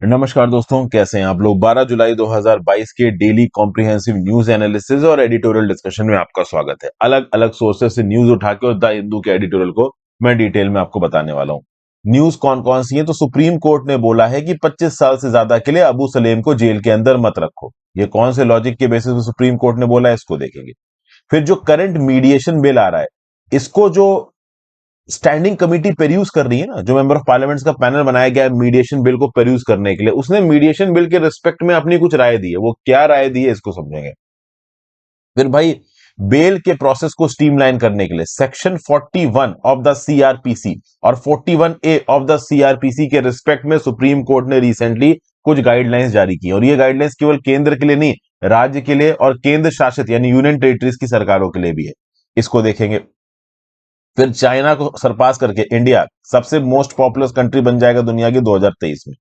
नमस्कार दोस्तों, कैसे हैं आप लोग। 12 जुलाई 2022 के डेली कॉम्प्रिहेंसिव न्यूज एनालिसिस और एडिटोरियल डिस्कशन में आपका स्वागत है। अलग अलग सोर्सेस से न्यूज उठा के और द हिंदू के एडिटोरियल को मैं डिटेल में आपको बताने वाला हूं। न्यूज कौन कौन सी है, तो सुप्रीम कोर्ट ने बोला है कि 25 साल से ज्यादा के लिए अबू सलेम को जेल के अंदर मत रखो। ये कौन से लॉजिक के बेसिस पे सुप्रीम कोर्ट ने बोला है, इसको देखेंगे। फिर जो करंट मीडिएशन बिल आ रहा है, इसको जो स्टैंडिंग कमेटी पेरूज कर रही है ना, जो मेंबर ऑफ पार्लियामेंट का पैनल बनाया गया है मीडिएशन बिल को पेरूज करने के लिए, उसने मीडिएशन बिल के रिस्पेक्ट में अपनी कुछ राय दी है। वो क्या राय दी है, इसको समझेंगे। फिर भाई, बेल के प्रोसेस को स्ट्रीमलाइन करने के लिए सेक्शन 41 ऑफ द सीआरपीसी और 41A ऑफ द सीआरपीसी के रिस्पेक्ट में सुप्रीम कोर्ट ने रिसेंटली कुछ गाइडलाइंस जारी की। और ये गाइडलाइंस केवल केंद्र के लिए नहीं, राज्य के लिए और केंद्र शासित यानी यूनियन टेरिटरीज की सरकारों के लिए भी है। इसको देखेंगे। फिर चाइना को सरपास करके इंडिया सबसे मोस्ट पॉपुलस कंट्री बन जाएगा दुनिया की 2023 में।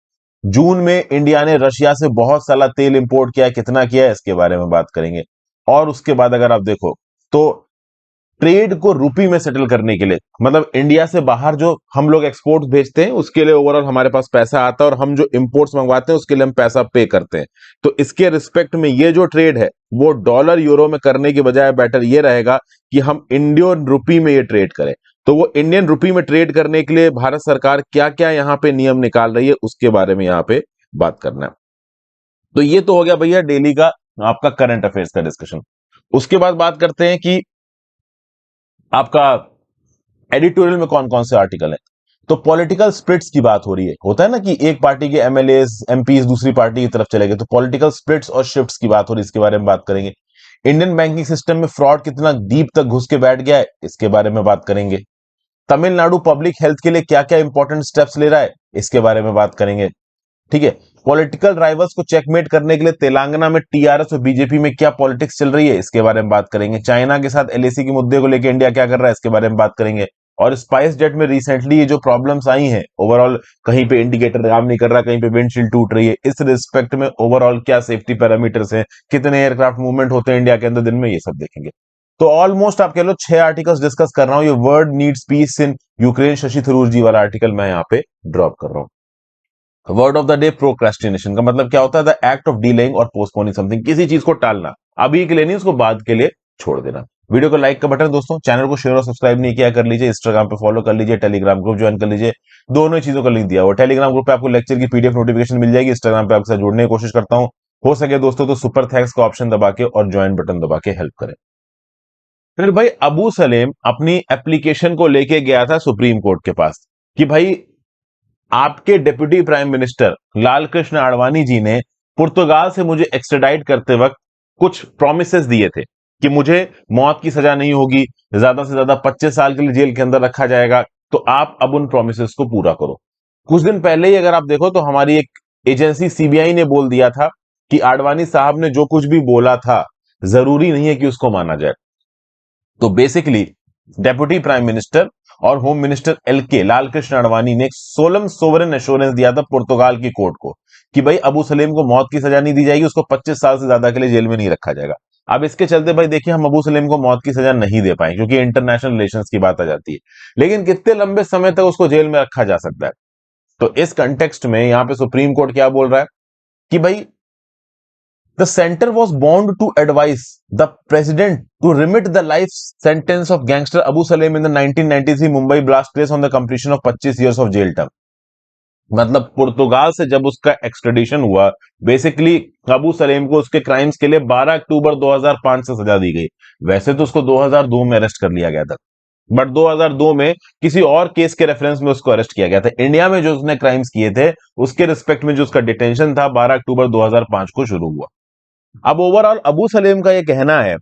जून में इंडिया ने रशिया से बहुत सारा तेल इंपोर्ट किया है, कितना किया है इसके बारे में बात करेंगे। और उसके बाद अगर आप देखो तो ट्रेड को रुपी में सेटल करने के लिए, मतलब इंडिया से बाहर जो हम लोग एक्सपोर्ट्स भेजते हैं उसके लिए ओवरऑल हमारे पास पैसा आता है, और हम जो इंपोर्ट्स मंगवाते हैं उसके लिए हम पैसा पे करते हैं। तो इसके रिस्पेक्ट में ये जो ट्रेड है वो डॉलर यूरो में करने के बजाय बेटर ये रहेगा कि हम इंडियन रुपी में ये ट्रेड करें। तो वो इंडियन रुपी में ट्रेड करने के लिए भारत सरकार क्या क्या यहाँ पे नियम निकाल रही है, उसके बारे में यहाँ पे बात करना है। तो ये तो हो गया भैया डेली का आपका करंट अफेयर्स का डिस्कशन। उसके बाद बात करते हैं कि आपका एडिटोरियल में कौन कौन से आर्टिकल है। तो पॉलिटिकल स्प्लिट्स की बात हो रही है, होता है ना कि एक पार्टी के एमएलए एमपीज दूसरी पार्टी की तरफ चले गए, तो पॉलिटिकल स्प्लिट्स और शिफ्ट्स की बात हो रही है, इसके बारे में बात करेंगे। इंडियन बैंकिंग सिस्टम में फ्रॉड कितना डीप तक घुस के बैठ गया है, इसके बारे में बात करेंगे। तमिलनाडु पब्लिक हेल्थ के लिए क्या क्या इंपॉर्टेंट स्टेप्स ले रहा है, इसके बारे में बात करेंगे। ठीक है। पॉलिटिकल राइवल्स को चेकमेट करने के लिए तेलंगाना में टीआरएस और बीजेपी में क्या पॉलिटिक्स चल रही है, इसके बारे में बात करेंगे। चाइना के साथ एलएसी के मुद्दे को लेकर इंडिया क्या कर रहा है, इसके बारे में बात करेंगे। और स्पाइस जेट में रिसेंटली ये जो प्रॉब्लम्स आई हैं, ओवरऑल कहीं पे इंडिकेटर काम नहीं कर रहा, कहीं पे विंडशील्ड टूट रही है, इस रिस्पेक्ट में ओवरऑल क्या सेफ्टी पैरामीटर्स हैं, कितने एयरक्राफ्ट मूवमेंट होते हैं इंडिया के अंदर दिन में, ये सब देखेंगे। तो ऑलमोस्ट आप कह लो 6 आर्टिकल्स डिस्कस कर रहा हूं। ये world needs peace in Ukraine, Shashi Tharoor ji वाला आर्टिकल मैं यहाँ पे ड्रॉप कर रहा हूं। Word of the day procrastination का मतलब क्या होता है, द एक्ट ऑफ डीलेइंग और पोस्टपोनिंग समथिंग, किसी चीज को टालना, अभी के लिए नहीं उसको बाद के लिए छोड़ देना। वीडियो को लाइक का बटन दोस्तों, चैनल को शेयर और सब्सक्राइब नहीं किया कर लीजिए, इंस्टाग्राम पे फॉलो कर लीजिए, टेलीग्राम ग्रुप ज्वाइन कर लीजिए। दोनों चीजों का लिंक दिया हुआ, टेलीग्राम ग्रुप पे आपको लेक्चर की पीडीएफ नोटिफिकेशन मिल जाएगी, इंस्टाग्राम पे आपके साथ जुड़ने की कोशिश करता हूं। हो सके दोस्तों तो सुपर थैंक्स का ऑप्शन दबा के और ज्वाइन बटन दबा के हेल्प करें। फिर भाई अबू सलेम अपनी एप्लीकेशन को लेके गया था सुप्रीम कोर्ट के पास कि भाई आपके deputy prime minister Lal Krishna Advani ji ने पुर्तगाल से मुझे एक्स्ट्राडाइट करते वक्त कुछ प्रोमिसेस दिए थे कि मुझे मौत की सजा नहीं होगी, ज्यादा से ज्यादा 25 साल के लिए जेल के अंदर रखा जाएगा, तो आप अब उन प्रोमिसेस को पूरा करो। कुछ दिन पहले ही अगर आप देखो तो हमारी एक एजेंसी सीबीआई ने बोल दिया था कि आडवाणी साहब ने जो कुछ भी बोला था जरूरी नहीं है कि उसको माना जाए। तो बेसिकली डेप्यूटी प्राइम मिनिस्टर और home minister LK Lal Krishna Advani ने एक सोलम सोवरेन एश्योरेंस दिया था पुर्तगाल की कोर्ट को कि भाई अबू सलेम को मौत की सजा नहीं दी जाएगी, उसको 25 साल से ज्यादा के लिए जेल में नहीं रखा जाएगा। अब इसके चलते भाई देखिए, हम अबू सलेम को मौत की सजा नहीं दे पाए क्योंकि इंटरनेशनल रिलेशंस की बात आ जाती है, लेकिन कितने लंबे समय तक उसको जेल में रखा जा सकता है। तो इस कंटेक्स्ट में यहां पे सुप्रीम कोर्ट क्या बोल रहा है कि भाई the center was bound to advise the president to remit the life sentence of gangster Abu Salim in the 1993 Mumbai blast case on the completion of 25 years of jail term। मतलब पुर्तगाल से जब उसका एक्सट्रेडिशन हुआ, basically Abu Salem को उसके crimes के लिए 12 अक्टूबर 2005 से सजा दी गई। वैसे तो उसको 2002 में अरेस्ट कर लिया गया था, बट 2002 में किसी और केस के रेफरेंस में उसको अरेस्ट किया गया था। इंडिया में जो उसने क्राइम्स किए थे उसके रिस्पेक्ट में जो उसका डिटेंशन था 12 अक्टूबर 2005 को शुरू हुआ। अब ओवरऑल अबू सलेम का यह कहना है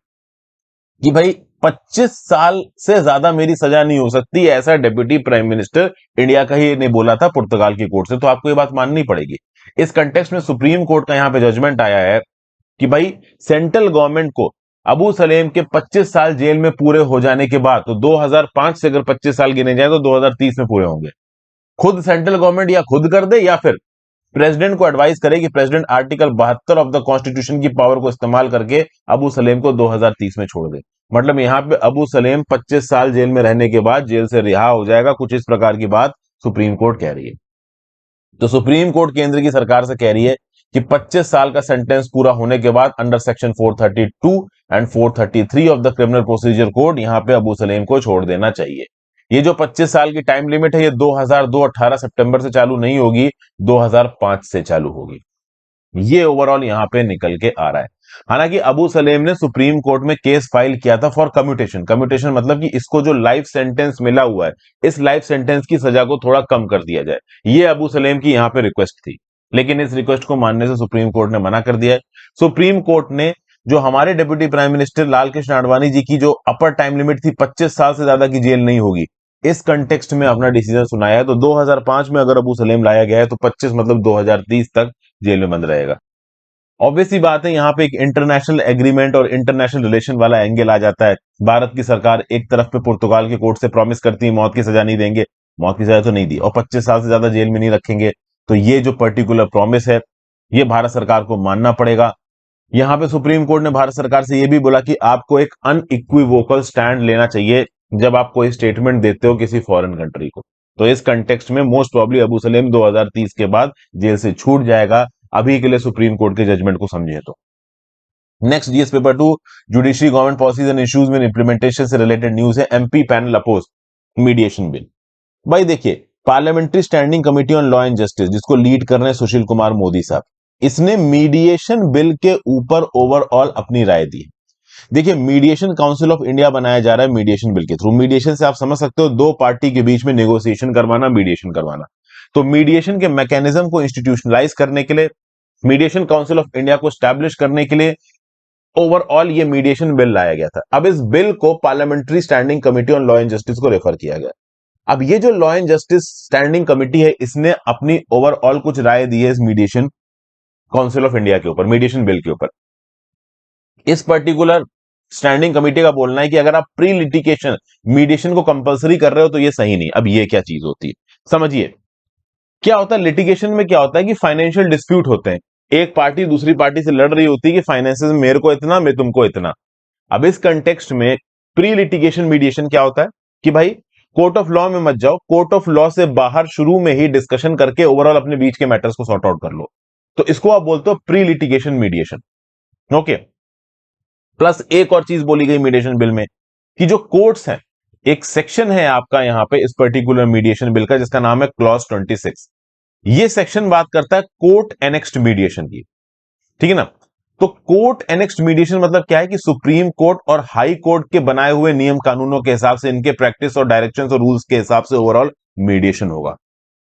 कि भाई 25 साल से ज्यादा मेरी सजा नहीं हो सकती, ऐसा डेप्यूटी प्राइम मिनिस्टर इंडिया का ही ने बोला था पुर्तगाल की कोर्ट से, तो आपको ये बात माननी पड़ेगी। इस कंटेक्स्ट में सुप्रीम कोर्ट का यहां पे जजमेंट आया है कि भाई सेंट्रल गवर्नमेंट को अबू सलेम के 25 साल जेल में पूरे हो जाने के बाद, तो 2005 से अगर 25 साल गिने जाए तो 2030 में पूरे होंगे, खुद सेंट्रल गवर्नमेंट या खुद कर दे या फिर प्रेसिडेंट को एडवाइस करे कि president article 72 of the constitution की पावर को इस्तेमाल करके अबू सलेम को 2030 में छोड़ दे। मतलब यहां पे अबू सलेम 25 साल जेल में रहने के बाद जेल से रिहा हो जाएगा, कुछ इस प्रकार की बात सुप्रीम कोर्ट कह रही है। तो सुप्रीम कोर्ट केंद्र की सरकार से कह रही है कि 25 साल का सेंटेंस पूरा होने के बाद under section 432 and 433 of the criminal procedure code यहां पे अबू सलेम को छोड़ देना चाहिए। ये जो 25 साल की टाइम लिमिट है ये 2002 18 सितंबर से चालू नहीं होगी, 2005 से चालू होगी। ये ओवरऑल यहां पे निकल के आ रहा है। हालांकि अबू सलेम ने सुप्रीम कोर्ट में केस फाइल किया था फॉर कम्यूटेशन। कम्यूटेशन मतलब कि इसको जो लाइफ सेंटेंस मिला हुआ है, इस लाइफ सेंटेंस की सजा को थोड़ा कम कर दिया जाए, ये अबू सलेम की यहां पे रिक्वेस्ट थी। लेकिन इस रिक्वेस्ट को मानने से सुप्रीम कोर्ट ने मना कर दिया है। सुप्रीम कोर्ट ने जो हमारे deputy prime minister Lal Krishna Advani ji की जो अपर टाइम लिमिट थी 25 साल से ज्यादा की जेल नहीं होगी, इस कंटेक्स्ट में अपना डिसीजन सुनाया है। तो 2005 में अगर अबू सलेम लाया गया है तो 25 मतलब 2030 तक जेल में बंद रहेगा। ऑब्वियसली बात है, यहाँ पे एक इंटरनेशनल एग्रीमेंट और इंटरनेशनल रिलेशन वाला एंगल आ जाता है। भारत की सरकार एक तरफ पे पुर्तगाल के कोर्ट से प्रॉमिस करती है मौत की सजा नहीं देंगे, मौत की सजा तो नहीं दी, और 25 साल से ज्यादा जेल में नहीं रखेंगे। तो ये जो पर्टिकुलर प्रॉमिस है ये भारत सरकार को मानना पड़ेगा। यहाँ पे सुप्रीम कोर्ट ने भारत सरकार से यह भी बोला कि आपको एक अनइक्विवोकल स्टैंड लेना चाहिए जब आप कोई स्टेटमेंट देते हो किसी फॉरेन कंट्री को। तो इस कंटेक्स्ट में मोस्ट प्रॉब्ली अबू सलेम 2030 के बाद जेल से छूट जाएगा। अभी के लिए सुप्रीम कोर्ट के जजमेंट को समझे तो। Next GS paper 2 judiciary government policies and issues में इंप्लीमेंटेशन से रिलेटेड न्यूज है। MP panel oppose mediation bill. भाई देखिए, parliamentary standing committee on law and justice जिसको लीड कर रहे हैं सुशील कुमार मोदी साहब, इसने मीडिएशन बिल के ऊपर ओवरऑल अपनी राय दी। देखिए, मीडिएशन काउंसिल ऑफ इंडिया बनाया जा रहा है मीडिएशन बिल के थ्रू। मीडिएशन से आप समझ सकते हो दो पार्टी के बीच में नेगोशिएशन करवाना, मीडिएशन करवाना। तो मीडिएशन के मैकेनिज्म को इंस्टीट्यूशनलाइज करने के लिए, मीडिएशन काउंसिल ऑफ इंडिया को स्टैब्लिश करने के लिए ओवरऑल ये मीडिएशन बिल लाया गया था। अब इस बिल को parliamentary standing committee on law and justice को रेफर किया गया। अब ये जो law and justice standing committee है इसने अपनी ओवरऑल कुछ राय दी है इस मीडिएशन काउंसिल ऑफ इंडिया के ऊपर, मीडिएशन बिल के ऊपर। इस पर्टिकुलर स्टैंडिंग कमेटी का बोलना है कि अगर आप प्री लिटिगेशन मीडिएशन को कंपलसरी कर रहे हो तो ये सही नहीं। अब ये क्या चीज होती है समझिए। क्या होता है लिटिगेशन में, क्या होता है कि फाइनेंशियल डिस्प्यूट होते हैं, एक पार्टी दूसरी पार्टी से लड़ रही होती है कि फाइनेंसेस मेरे को इतना, मैं तुमको इतना। अब इस कंटेक्स्ट में प्री लिटिगेशन मीडिएशन क्या होता है कि भाई कोर्ट ऑफ लॉ में मत जाओ, कोर्ट ऑफ लॉ से बाहर शुरू में ही डिस्कशन करके ओवरऑल अपने बीच के मैटर्स को सॉर्ट आउट कर लो। तो इसको आप बोलते हो pre litigation mediation. Okay, plus एक और चीज बोली गई मीडिएशन बिल में कि जो कोर्ट्स हैं, एक सेक्शन है आपका यहां पे इस पर्टिकुलर मीडिएशन बिल का जिसका नाम है क्लॉज 26। ये सेक्शन बात करता है कोर्ट एनेक्स्ड मीडिएशन की, ठीक है ना। तो कोर्ट एनेक्स्ड मीडिएशन मतलब क्या है कि सुप्रीम कोर्ट और हाई कोर्ट के बनाए हुए नियम कानूनों के हिसाब से, इनके प्रैक्टिस और डायरेक्शंस और रूल्स के हिसाब से ओवरऑल मीडिएशन होगा।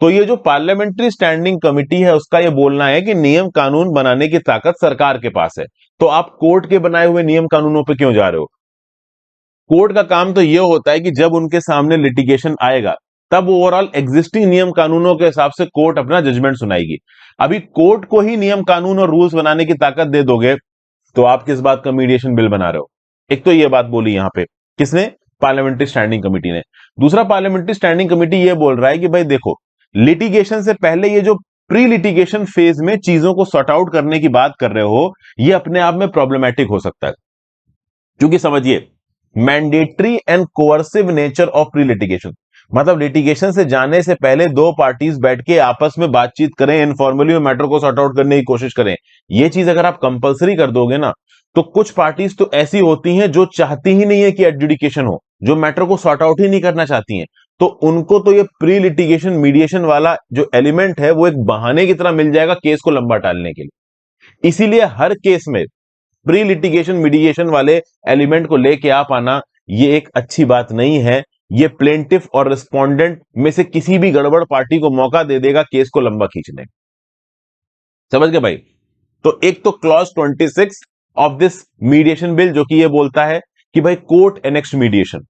तो ये जो पार्लियामेंट्री स्टैंडिंग कमेटी है उसका ये बोलना है कि नियम कानून बनाने की ताकत सरकार के पास है, तो आप कोर्ट के बनाए हुए नियम कानूनों पे क्यों जा रहे हो। कोर्ट का काम तो यह होता है कि जब उनके सामने लिटिगेशन आएगा तब ओवरऑल एग्जिस्टिंग नियम कानूनों के हिसाब से कोर्ट अपना जजमेंट सुनाएगी। अभी कोर्ट को ही नियम कानून और रूल्स बनाने की ताकत दे दोगे तो आप किस बात का मीडिएशन बिल बना रहे हो। एक तो यह बात बोली यहां पे किसने, पार्लियामेंट्री स्टैंडिंग कमेटी ने। दूसरा, पार्लियामेंट्री स्टैंडिंग कमेटी यह बोल रहा है कि भाई देखो, लिटिगेशन से पहले ये जो प्री लिटिगेशन फेज में चीजों को सॉर्ट आउट करने की बात कर रहे हो, यह अपने आप में प्रॉब्लमैटिक हो सकता है। क्योंकि समझिए, mandatory and coercive nature of pre litigation मतलब लिटिगेशन से जाने से पहले दो पार्टीज बैठ के आपस में बातचीत करें, इनफॉर्मली मैटर को सॉर्ट आउट करने की कोशिश करें। ये चीज अगर आप कंपलसरी कर दोगे ना, तो कुछ पार्टीज तो ऐसी होती हैं जो चाहती ही नहीं है कि एडजुडिकेशन हो, जो मैटर को सॉर्ट आउट ही नहीं करना चाहती हैं। तो उनको तो ये प्री लिटिगेशन मीडिएशन वाला जो एलिमेंट है वो एक बहाने की तरह मिल जाएगा केस को लंबा टालने के लिए। इसीलिए हर केस में प्री लिटिगेशन मीडिएशन वाले एलिमेंट को लेके आप आना ये एक अच्छी बात नहीं है। ये प्लेंटिफ और रिस्पोंडेंट में से किसी भी गड़बड़ पार्टी को मौका दे देगा केस को लंबा खींचने। समझ गए भाई। तो एक तो clause 26 of this mediation bill जो कि ये बोलता है कि भाई court annexed mediation,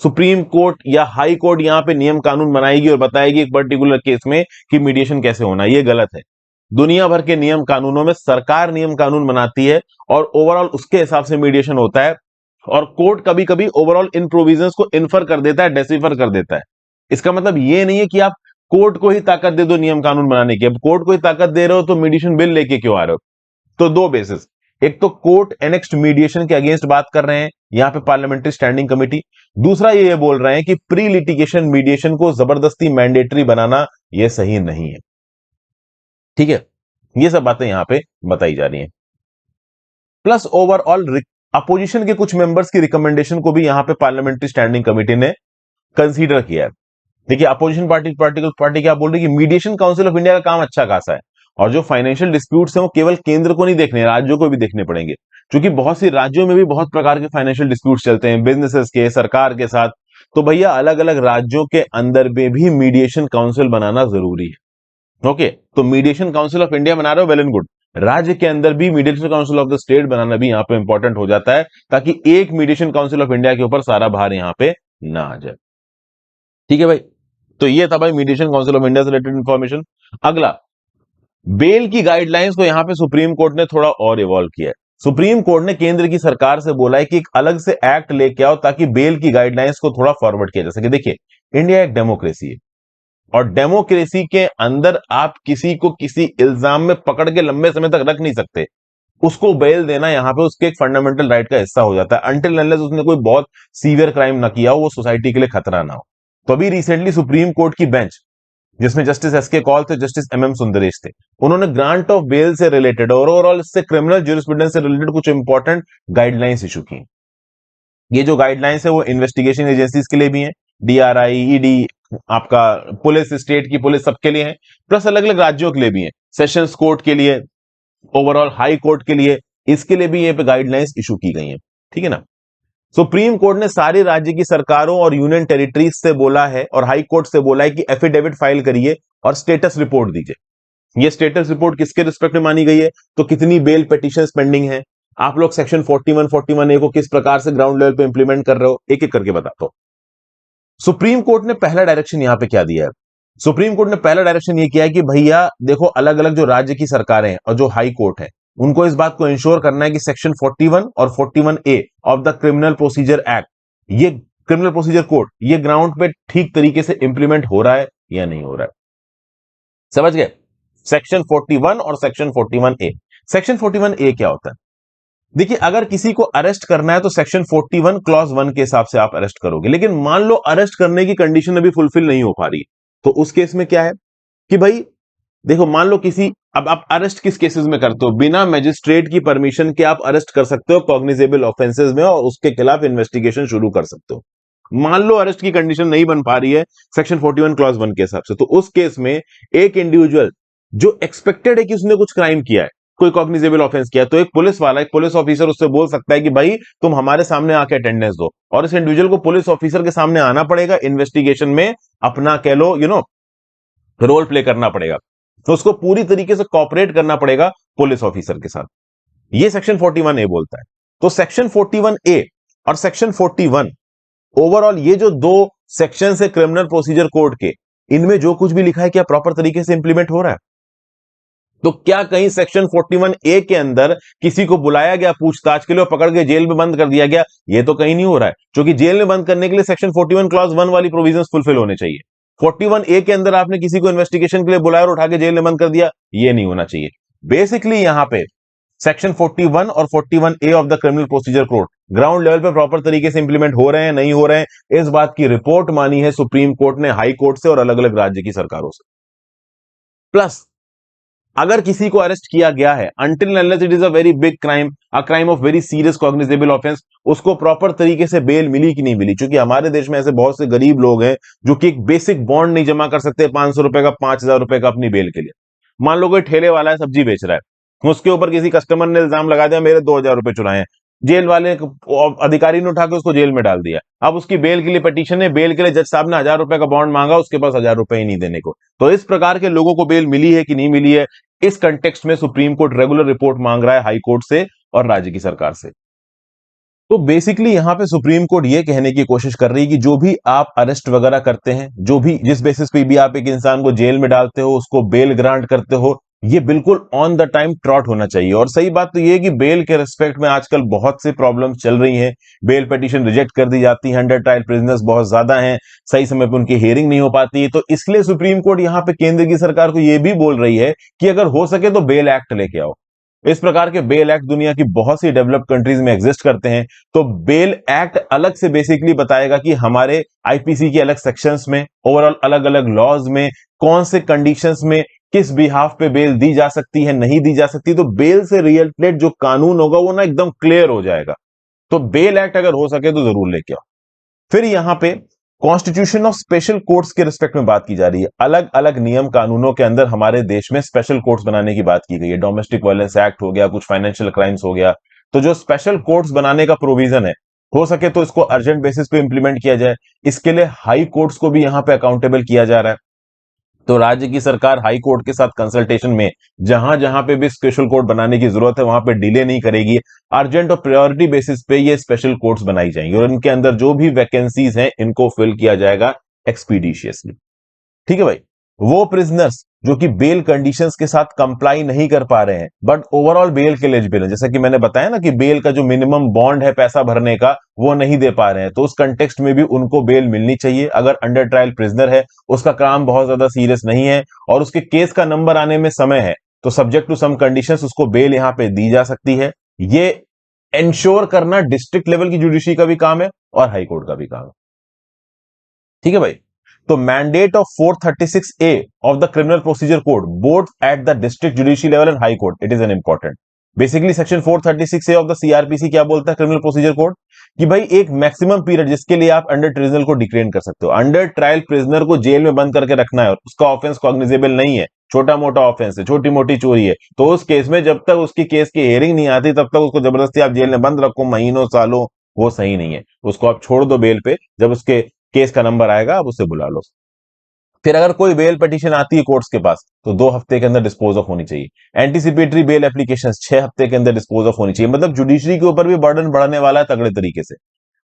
supreme court या हाई कोर्ट यहां पे नियम कानून बनाएगी और बताएगी एक पर्टिकुलर केस में कि मीडिएशन कैसे होना। ये गलत है। दुनिया भर के नियम कानूनों में सरकार नियम कानून बनाती है और ओवरऑल उसके हिसाब से मीडिएशन होता है, और कोर्ट कभी कभी ओवरऑल इन प्रोविजंस को इन्फर कर देता है, डेसिफर कर देता है। इसका मतलब ये नहीं है कि आप कोर्ट को ही ताकत दे दो नियम कानून बनाने की। अब कोर्ट को ही ताकत दे रहे हो तो मीडिएशन बिल लेके क्यों आ रहे हो। तो दो बेसिस, एक तो कोर्ट एनेक्स्ड मीडिएशन के अगेंस्ट बात कर रहे हैं यहां पे पार्लियामेंट्री स्टैंडिंग कमेटी। दूसरा ये बोल रहे हैं कि प्री लिटिगेशन मीडिएशन को जबरदस्ती मैंडेटरी बनाना यह सही नहीं है। ठीक है, ये सब बातें यहां पे बताई जा रही हैं। प्लस ओवरऑल अपोजिशन के कुछ मेंबर्स की रिकमेंडेशन को भी यहां पे पार्लियामेंट्री स्टैंडिंग कमेटी ने कंसीडर किया है। देखिए अपोजिशन पार्टी क्या बोल रही है कि मीडिएशन काउंसिल ऑफ इंडिया का काम अच्छा खासा है, और जो फाइनेंशियल डिस्प्यूट्स हैं वो केवल केंद्र को नहीं देखने, राज्यों को भी देखने पड़ेंगे, क्योंकि बहुत सी राज्यों में भी बहुत प्रकार के फाइनेंशियल डिस्प्यूट्स चलते हैं बिजनेसेस के, सरकार के साथ। तो भैया अलग अलग राज्यों के अंदर में भी मीडिएशन काउंसिल बनाना जरूरी है। ओके, तो मीडिएशन काउंसिल ऑफ इंडिया बना रहे हो, वेल एंड गुड। राज्य के अंदर भी mediation council of the state बनाना भी यहां पे इंपॉर्टेंट हो जाता है, ताकि एक मीडिएशन काउंसिल ऑफ इंडिया के ऊपर सारा भार यहां पे ना आ जाए। ठीक है भाई, तो ये था भाई मीडिएशन काउंसिल ऑफ इंडिया से रिलेटेड इंफॉर्मेशन। अगला, बेल की गाइडलाइंस को यहां पे सुप्रीम कोर्ट ने थोड़ा और इवॉल्व किया है। सुप्रीम कोर्ट ने केंद्र की सरकार से बोला है कि एक अलग से एक्ट लेके आओ ताकि बेल की गाइडलाइंस को थोड़ा फॉरवर्ड किया जा सके। देखिए इंडिया एक डेमोक्रेसी है, और डेमोक्रेसी के अंदर आप किसी को किसी इल्जाम में पकड़ के लंबे समय तक रख नहीं सकते। उसको बेल देना यहां पे उसके एक फंडामेंटल राइट का हिस्सा हो जाता है, अनटिल अनलेस उसने कोई बहुत सीवियर क्राइम ना किया हो, वो सोसाइटी के लिए खतरा ना हो। तो अभी रिसेंटली सुप्रीम कोर्ट की बेंच, जिसमें जस्टिस एसके कौल थे, जस्टिस एमएम सुंदरेश थे, उन्होंने ग्रांट ऑफ बेल से रिलेटेड और ओवरऑल इससे क्रिमिनल ज्यूरिस्प्रूडेंस से रिलेटेड कुछ इंपॉर्टेंट गाइडलाइंस इशू की। ये जो गाइडलाइंस है वो इन्वेस्टिगेशन एजेंसीज के लिए भी है, डीआरआई, ईडी, आपका पुलिस, स्टेट की पुलिस, सबके लिए है, प्लस अलग अलग राज्यों के लिए भी है, सेशंस कोर्ट के लिए, ओवरऑल हाई कोर्ट के लिए, इसके लिए भी ये गाइडलाइंस इशू की गई है। ठीक है ना। सुप्रीम कोर्ट ने सारे राज्य की सरकारों और यूनियन टेरिटरीज से बोला है, और हाई कोर्ट से बोला है कि एफिडेविट फाइल करिए और स्टेटस रिपोर्ट दीजिए। ये स्टेटस रिपोर्ट किसके रिस्पेक्ट में मानी गई है, तो कितनी बेल पिटीशन पेंडिंग है, आप लोग सेक्शन 41, 41A को किस प्रकार से ग्राउंड लेवल पे इंप्लीमेंट कर रहे हो, एक एक करके बताता हूं। सुप्रीम कोर्ट ने पहला डायरेक्शन यहां पे क्या दिया है, सुप्रीम कोर्ट ने पहला डायरेक्शन ये किया है कि भैया देखो अलग अलग जो राज्य की सरकारें हैं और जो हाई कोर्ट है, उनको इस बात को इंश्योर करना है कि सेक्शन 41 और 41A of the criminal procedure act, ये क्रिमिनल प्रोसीजर कोड, ये ग्राउंड पे ठीक तरीके से इंप्लीमेंट हो रहा है या नहीं हो रहा है। समझ गए, सेक्शन 41 और सेक्शन 41A। सेक्शन 41A क्या होता है, देखिए अगर किसी को अरेस्ट करना है तो सेक्शन 41 क्लॉज 1 के हिसाब से आप अरेस्ट करोगे, लेकिन मान लो अरेस्ट करने की कंडीशन अभी फुलफिल नहीं हो पा रही, तो उस केस में क्या है कि भाई देखो मान लो किसी, अब आप अरेस्ट किस केसेस में करते हो, बिना मैजिस्ट्रेट की परमिशन के आप अरेस्ट कर सकते हो कॉग्निजेबल ऑफेंसेस में, और उसके खिलाफ इन्वेस्टिगेशन शुरू कर सकते हो। मान लो अरेस्ट की कंडीशन नहीं बन पा रही है सेक्शन 41 क्लॉज 1 के हिसाब से, तो उस केस में एक इंडिविजुअल जो एक्सपेक्टेड है कि उसने कुछ क्राइम किया है, कोई कॉग्निजेबल ऑफेंस किया है, तो एक पुलिस वाला, एक पुलिस ऑफिसर उससे बोल सकता है कि भाई तुम हमारे सामने आके अटेंडेंस दो, और इस इंडिविजुअल को पुलिस ऑफिसर के सामने आना पड़ेगा, इन्वेस्टिगेशन में अपना कह लो रोल प्ले करना पड़ेगा, तो उसको पूरी तरीके से कॉपरेट करना पड़ेगा पुलिस ऑफिसर के साथ। ये सेक्शन 41A बोलता है। तो सेक्शन 41A और सेक्शन 41, ओवरऑल ये जो दो सेक्शन है क्रिमिनल प्रोसीजर कोड के, इनमें जो कुछ भी लिखा है क्या प्रॉपर तरीके से इंप्लीमेंट हो रहा है? तो क्या कहीं सेक्शन 41A के अंदर किसी को बुलाया गया पूछताछ के लिए और पकड़ के जेल में बंद कर दिया गया? ये तो कहीं नहीं हो रहा है, क्योंकि जेल में बंद करने के लिए सेक्शन 41 क्लॉज 1 वाली प्रोविजंस फुलफिल होने चाहिए। 41A के अंदर आपने किसी को इन्वेस्टिगेशन के लिए बुलाया और उठा के जेल में बंद कर दिया, ये नहीं होना चाहिए। बेसिकली यहां पे सेक्शन 41 और 41A of the criminal procedure code ground level पे प्रॉपर तरीके से इंप्लीमेंट हो रहे हैं, नहीं हो रहे हैं, इस बात की रिपोर्ट मानी है सुप्रीम कोर्ट ने हाई कोर्ट से और अलग अलग राज्य की सरकारों से। प्लस अगर किसी को अरेस्ट किया गया है, until unless it is a very big crime, a crime of very serious cognizable offence, उसको प्रॉपर तरीके से बेल मिली कि नहीं मिली, क्योंकि हमारे देश में ऐसे बहुत से गरीब लोग हैं जो कि एक बेसिक बॉन्ड नहीं जमा कर सकते 500 रुपए का, 5000 रुपए का अपनी बेल के लिए। मान लो कोई ठेले वाला है, सब्जी बेच रहा है, उसके ऊपर किसी कस्टमर ने इल्जाम लगा दिया मेरे 2000 रुपए चुराए हैं, जेल वाले अधिकारी ने उठा के उसको जेल में डाल दिया, अब उसकी बेल के लिए पिटीशन है, बेल के लिए जज साहब ने 1000 रुपए का बॉन्ड मांगा, उसके पास 1000 रुपए ही नहीं देने को। तो इस प्रकार के लोगों को बेल मिली है कि नहीं मिली है, इस कंटेक्स्ट में सुप्रीम कोर्ट रेगुलर रिपोर्ट मांग रहा है हाई कोर्ट से और राज्य की सरकार से। तो बेसिकली यहां पे सुप्रीम कोर्ट ये कहने की कोशिश कर रही है कि जो भी आप अरेस्ट वगैरह करते हैं, जो भी जिस बेसिस पे भी आप एक इंसान को जेल में डालते हो, उसको बेल ग्रांट करते हो, ये बिल्कुल ऑन द टाइम ट्रॉट होना चाहिए। और सही बात तो ये है कि बेल के रिस्पेक्ट में आजकल बहुत सी प्रॉब्लम्स चल रही हैं, बेल पिटीशन रिजेक्ट कर दी जाती है, अंडर ट्रायल प्रिजनर्स बहुत ज्यादा हैं, सही समय पर उनकी हियरिंग नहीं हो पाती है। तो इसलिए सुप्रीम कोर्ट यहां पे केंद्र की सरकार को यह भी बोल रही है कि अगर हो सके तो बेल एक्ट लेके आओ। इस प्रकार के बेल एक्ट दुनिया की बहुत सी डेवलप्ड कंट्रीज में एग्जिस्ट करते हैं। तो बेल एक्ट अलग से बेसिकली बताएगा कि हमारे आईपीसी के अलग सेक्शंस में, ओवरऑल अलग अलग लॉज में कौन से कंडीशंस में किस बिहाफ पे बेल दी जा सकती है, नहीं दी जा सकती। तो बेल से रिलेटेड जो कानून होगा वो ना एकदम क्लियर हो जाएगा। तो बेल एक्ट अगर हो सके तो जरूर लेके आओ। फिर यहां पे कॉन्स्टिट्यूशन ऑफ स्पेशल कोर्ट्स के रिस्पेक्ट में बात की जा रही है। अलग अलग नियम कानूनों के अंदर हमारे देश में स्पेशल कोर्ट्स बनाने की बात की गई है। डोमेस्टिक वायलेंस एक्ट हो गया, कुछ फाइनेंशियल क्राइम्स हो गया। तो जो स्पेशल कोर्ट्स बनाने का प्रोविजन है, हो सके तो इसको अर्जेंट बेसिस पे इंप्लीमेंट किया जाए। इसके लिए हाई कोर्ट्स को भी यहां पे अकाउंटेबल किया जा रहा है। तो राज्य की सरकार हाई कोर्ट के साथ कंसल्टेशन में जहां जहां पे भी स्पेशल कोर्ट बनाने की जरूरत है वहां पे डिले नहीं करेगी। अर्जेंट और प्रायोरिटी बेसिस पे ये स्पेशल कोर्ट्स बनाई जाएंगी और इनके अंदर जो भी वैकेंसीज हैं इनको फिल किया जाएगा एक्सपीडिशियसली। ठीक है भाई। वो प्रिजनर्स जो कि बेल कंडीशंस के साथ कंप्लाई नहीं कर पा रहे हैं बट ओवरऑल बेल के एलिजिबल है, जैसा कि मैंने बताया ना कि बेल का जो मिनिमम बॉन्ड है पैसा भरने का वो नहीं दे पा रहे हैं, तो उस कंटेक्स्ट में भी उनको बेल मिलनी चाहिए। अगर अंडर ट्रायल प्रिजनर है, उसका काम बहुत ज्यादा सीरियस नहीं है और उसके केस का नंबर आने में समय है, तो सब्जेक्ट टू सम कंडीशंस उसको बेल यहां पे दी जा सकती है। ये इंश्योर करना डिस्ट्रिक्ट लेवल की जुडिशरी का भी काम है और हाई कोर्ट का भी काम है। ठीक है भाई। तो mandate of 436A of the criminal procedure code both at the district judicial level and high court, it is an important. Basically section 436A of the CrPC क्या बोलता है क्रिमिनल प्रोसीजर कोड, कि भाई एक मैक्सिमम पीरियड जिसके लिए आप under tribunal को डिक्लेयर कर सकते हो। अंडर ट्रायल प्रिजनर को जेल में बंद करके रखना है और उसका ऑफेंस कॉग्निजेबल नहीं है, छोटा मोटा ऑफेंस है, छोटी मोटी चोरी है, तो उस केस में जब तक उसकी केस की हियरिंग नहीं आती तब तक उसको जबरदस्ती आप जेल में बंद रखो महीनों सालों, वो सही नहीं है। उसको आप छोड़ दो बेल पे, जब उसके केस का नंबर आएगा आप उसे बुला लो। फिर अगर कोई बेल पिटीशन आती है कोर्ट्स के पास तो 2 हफ्ते के अंदर डिस्पोज ऑफ होनी चाहिए। एंटीसिपेटरी बेल एप्लीकेशन 6 हफ्ते के अंदर डिस्पोज ऑफ होनी चाहिए। मतलब जुडिशरी के ऊपर भी बर्डन बढ़ने वाला है तगड़े तरीके से।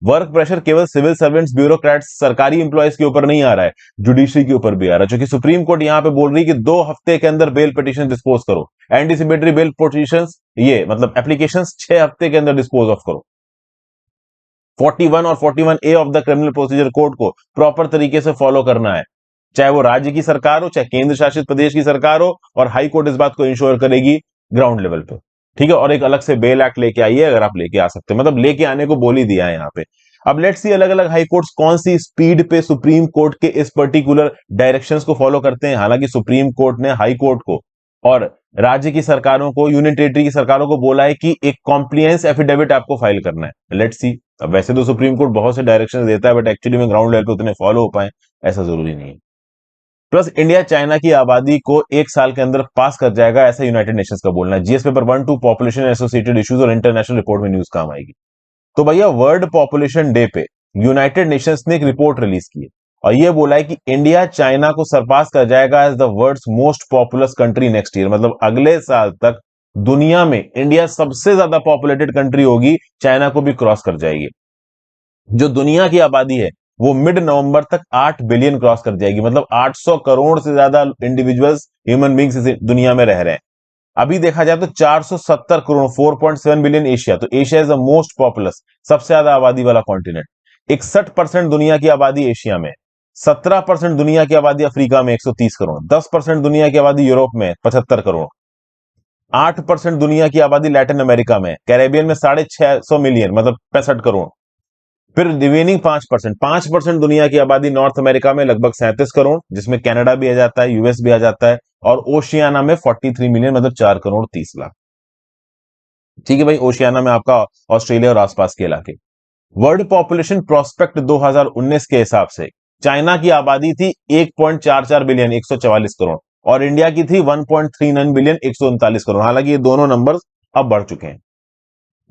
वर्क प्रेशर केवल सिविल सर्वेंट्स, ब्यूरोक्रेट्स, सरकारी इंप्लॉयज के ऊपर नहीं आ रहा है, जुडिशरी के ऊपर भी आ रहा है, क्योंकि सुप्रीम कोर्ट यहां पे बोल रही है कि 2 हफ्ते के अंदर बेल पिटीशन डिस्पोज करो। एंटीसिपेटरी बेल पिटीशन, ये मतलब एप्लीकेशन 6 हफ्ते के अंदर डिस्पोज ऑफ करो। 41 और 41A of the criminal procedure code को प्रॉपर तरीके से फॉलो करना है, चाहे वो राज्य की सरकार हो चाहे केंद्र शासित प्रदेश की सरकार हो, और हाई कोर्ट इस बात को इंश्योर करेगी ग्राउंड लेवल पे। ठीक है। और एक अलग से बेल एक्ट लेके आइए अगर आप लेके आ सकते हैं, मतलब लेके आने को बोल ही दिया है यहाँ पे। अब लेट्स सी अलग अलग हाई कोर्ट्स कौन सी स्पीड पे सुप्रीम कोर्ट के इस पर्टिकुलर डायरेक्शंस को फॉलो करते हैं। हालांकि सुप्रीम कोर्ट ने हाई कोर्ट को और राज्य की सरकारों को, यूनियन टेरिटरी की सरकारों को बोला है कि एक कॉम्प्लियंस एफिडेविट आपको फाइल करना है। Let's see. अब वैसे तो सुप्रीम कोर्ट बहुत से डायरेक्शन देता है बट एक्चुअली में ग्राउंड लेवल पे उतने फॉलो हो पाए ऐसा जरूरी नहीं है। प्लस इंडिया चाइना की आबादी को 1 साल के अंदर पास कर जाएगा, ऐसा यूनाइटेड नेशंस का बोलना है। GS paper 1-2 population associated issues और इंटरनेशनल रिपोर्ट में न्यूज काम आएगी। तो भैया वर्ल्ड पॉपुलेशन डे पे यूनाइटेड नेशंस ने एक रिपोर्ट रिलीज की है और यह बोला है कि इंडिया चाइना को सरपास कर जाएगा as the world's most populous country next year. मतलब अगले साल तक दुनिया में इंडिया सबसे ज्यादा पॉपुलेटेड कंट्री होगी, चाइना को भी क्रॉस कर जाएगी। जो दुनिया की आबादी है वो मिड नवंबर तक 8 बिलियन क्रॉस कर जाएगी। मतलब 800 करोड़ से ज्यादा इंडिविजुअल्स, ह्यूमन बींग्स इस दुनिया में रह रहे हैं। अभी देखा जाए तो 470 करोड़, 4.7 बिलियन एशिया। तो Asia is the most populous, सबसे ज्यादा आबादी वाला कॉन्टिनेंट। 61% दुनिया की आबादी एशिया में, 17% दुनिया की आबादी अफ्रीका में 130 करोड़, 10% दुनिया की आबादी यूरोप में 75 करोड़, 8% दुनिया की आबादी लैटिन अमेरिका में, कैरेबियन में 650 मिलियन मतलब 65 करोड़। फिर रिमेनिंग 5% दुनिया की आबादी नॉर्थ अमेरिका में लगभग 37 करोड़, जिसमें कनाडा भी आ जाता है, यूएस भी आ जाता है, और ओशियाना में 43 मिलियन मतलब 4 करोड़ 30 लाख। ठीक है भाई। ओशियाना में आपका ऑस्ट्रेलिया और आसपास के इलाके। वर्ल्ड पॉपुलेशन प्रोस्पेक्ट 2019 के हिसाब से चाइना की आबादी थी 1.44 बिलियन 144 करोड़ और इंडिया की थी 1.39 बिलियन 139 करोड़। हालांकि ये दोनों नंबर्स अब बढ़ चुके हैं।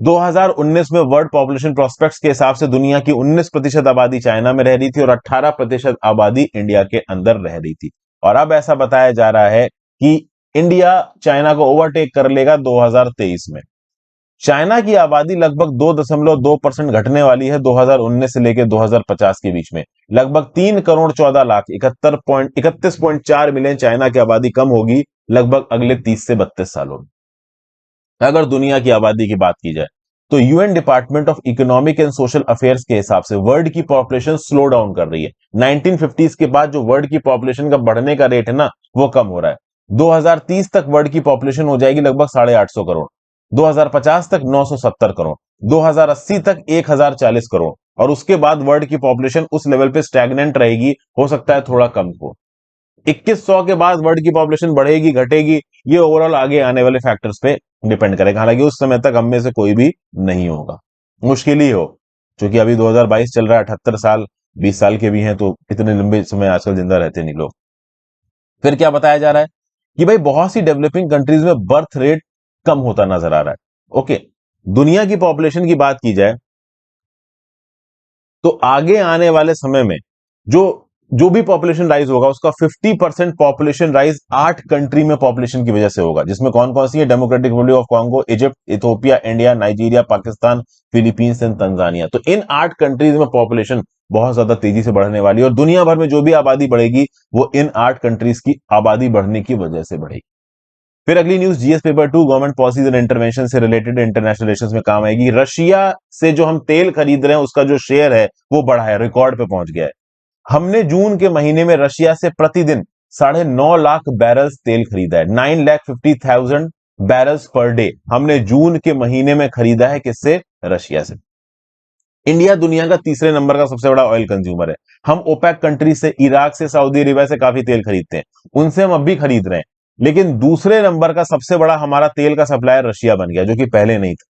2019 में वर्ल्ड पॉपुलेशन प्रोस्पेक्ट्स के हिसाब से दुनिया की 19% आबादी चाइना में रह रही थी और 18% आबादी इंडिया के अंदर रह रही थी। और अब ऐसा बताया जा रहा है कि इंडिया चाइना को ओवरटेक कर लेगा 2023 में। चाइना की आबादी लगभग 2.2% घटने वाली है 2019 से लेकर 2050 के बीच में। लगभग 3 करोड़ 14 लाख 31.4 मिलियन चाइना की आबादी कम होगी लगभग अगले 30 से 32 सालों में। अगर दुनिया की आबादी की बात की जाए तो UN department of economic and social affairs के हिसाब से वर्ल्ड की पॉपुलेशन स्लो डाउन कर रही है। 1950s के बाद जो वर्ल्ड की पॉपुलेशन का बढ़ने का रेट है ना वो कम हो रहा है। 2030 तक वर्ल्ड की पॉपुलेशन हो जाएगी लगभग 850 करोड़, 2050 तक 970 करोड़, 2080 तक 1040 करोड़, और उसके बाद वर्ल्ड की पॉपुलेशन उस लेवल पे स्टैग्नेंट रहेगी, हो सकता है थोड़ा कम हो। 2100 के बाद वर्ल्ड की पॉपुलेशन बढ़ेगी घटेगी, ये ओवरऑल आगे आने वाले फैक्टर्स पे डिपेंड करेगा। हालांकि उस समय तक हम में से कोई भी नहीं होगा, मुश्किल ही हो, क्योंकि अभी 2022 चल रहा है, 78 साल, 20 साल के भी हैं, तो इतने लंबे समय आजकल जिंदा रहते नहीं लोग। फिर क्या बताया जा रहा है कि भाई बहुत सी डेवलपिंग कंट्रीज में बर्थ रेट कम होता नजर आ रहा है। ओके, दुनिया की पॉपुलेशन की बात की जाए तो आगे आने वाले समय में जो जो भी पॉपुलेशन राइज होगा उसका 50% पॉपुलेशन राइज 8 कंट्री में पॉपुलेशन की वजह से होगा, जिसमें कौन कौन सी है? Democratic Republic of Congo, Egypt, Ethiopia, India, Nigeria, Pakistan, Philippines and Tanzania. तो इन 8 कंट्रीज में पॉपुलेशन बहुत ज्यादा तेजी से बढ़ने वाली है, और दुनिया भर में जो भी आबादी बढ़ेगी वो इन 8 कंट्रीज की आबादी बढ़ने की वजह से बढ़ेगी। फिर अगली news GS paper 2 government policies and intervention से रिलेटेड इंटरनेशनल रिलेशंस में काम आएगी। रशिया से जो हम तेल खरीद रहे हैं उसका जो शेयर है वो बढ़ा है, रिकॉर्ड पे पहुंच गया है। हमने जून के महीने में रशिया से प्रतिदिन 9.5 लाख बैरल्स तेल खरीदा है, 9,50,000 बैरल्स पर डे हमने जून के महीने में खरीदा है। किससे? रशिया से। इंडिया दुनिया का तीसरे नंबर का सबसे बड़ा ऑयल कंज्यूमर है। हम ओपेक कंट्री से, इराक से, सऊदी अरेबिया से काफी तेल खरीदते हैं, उनसे हम अब भी खरीद रहे हैं। लेकिन दूसरे नंबर का सबसे बड़ा हमारा तेल का सप्लायर रशिया बन गया, जो कि पहले नहीं था।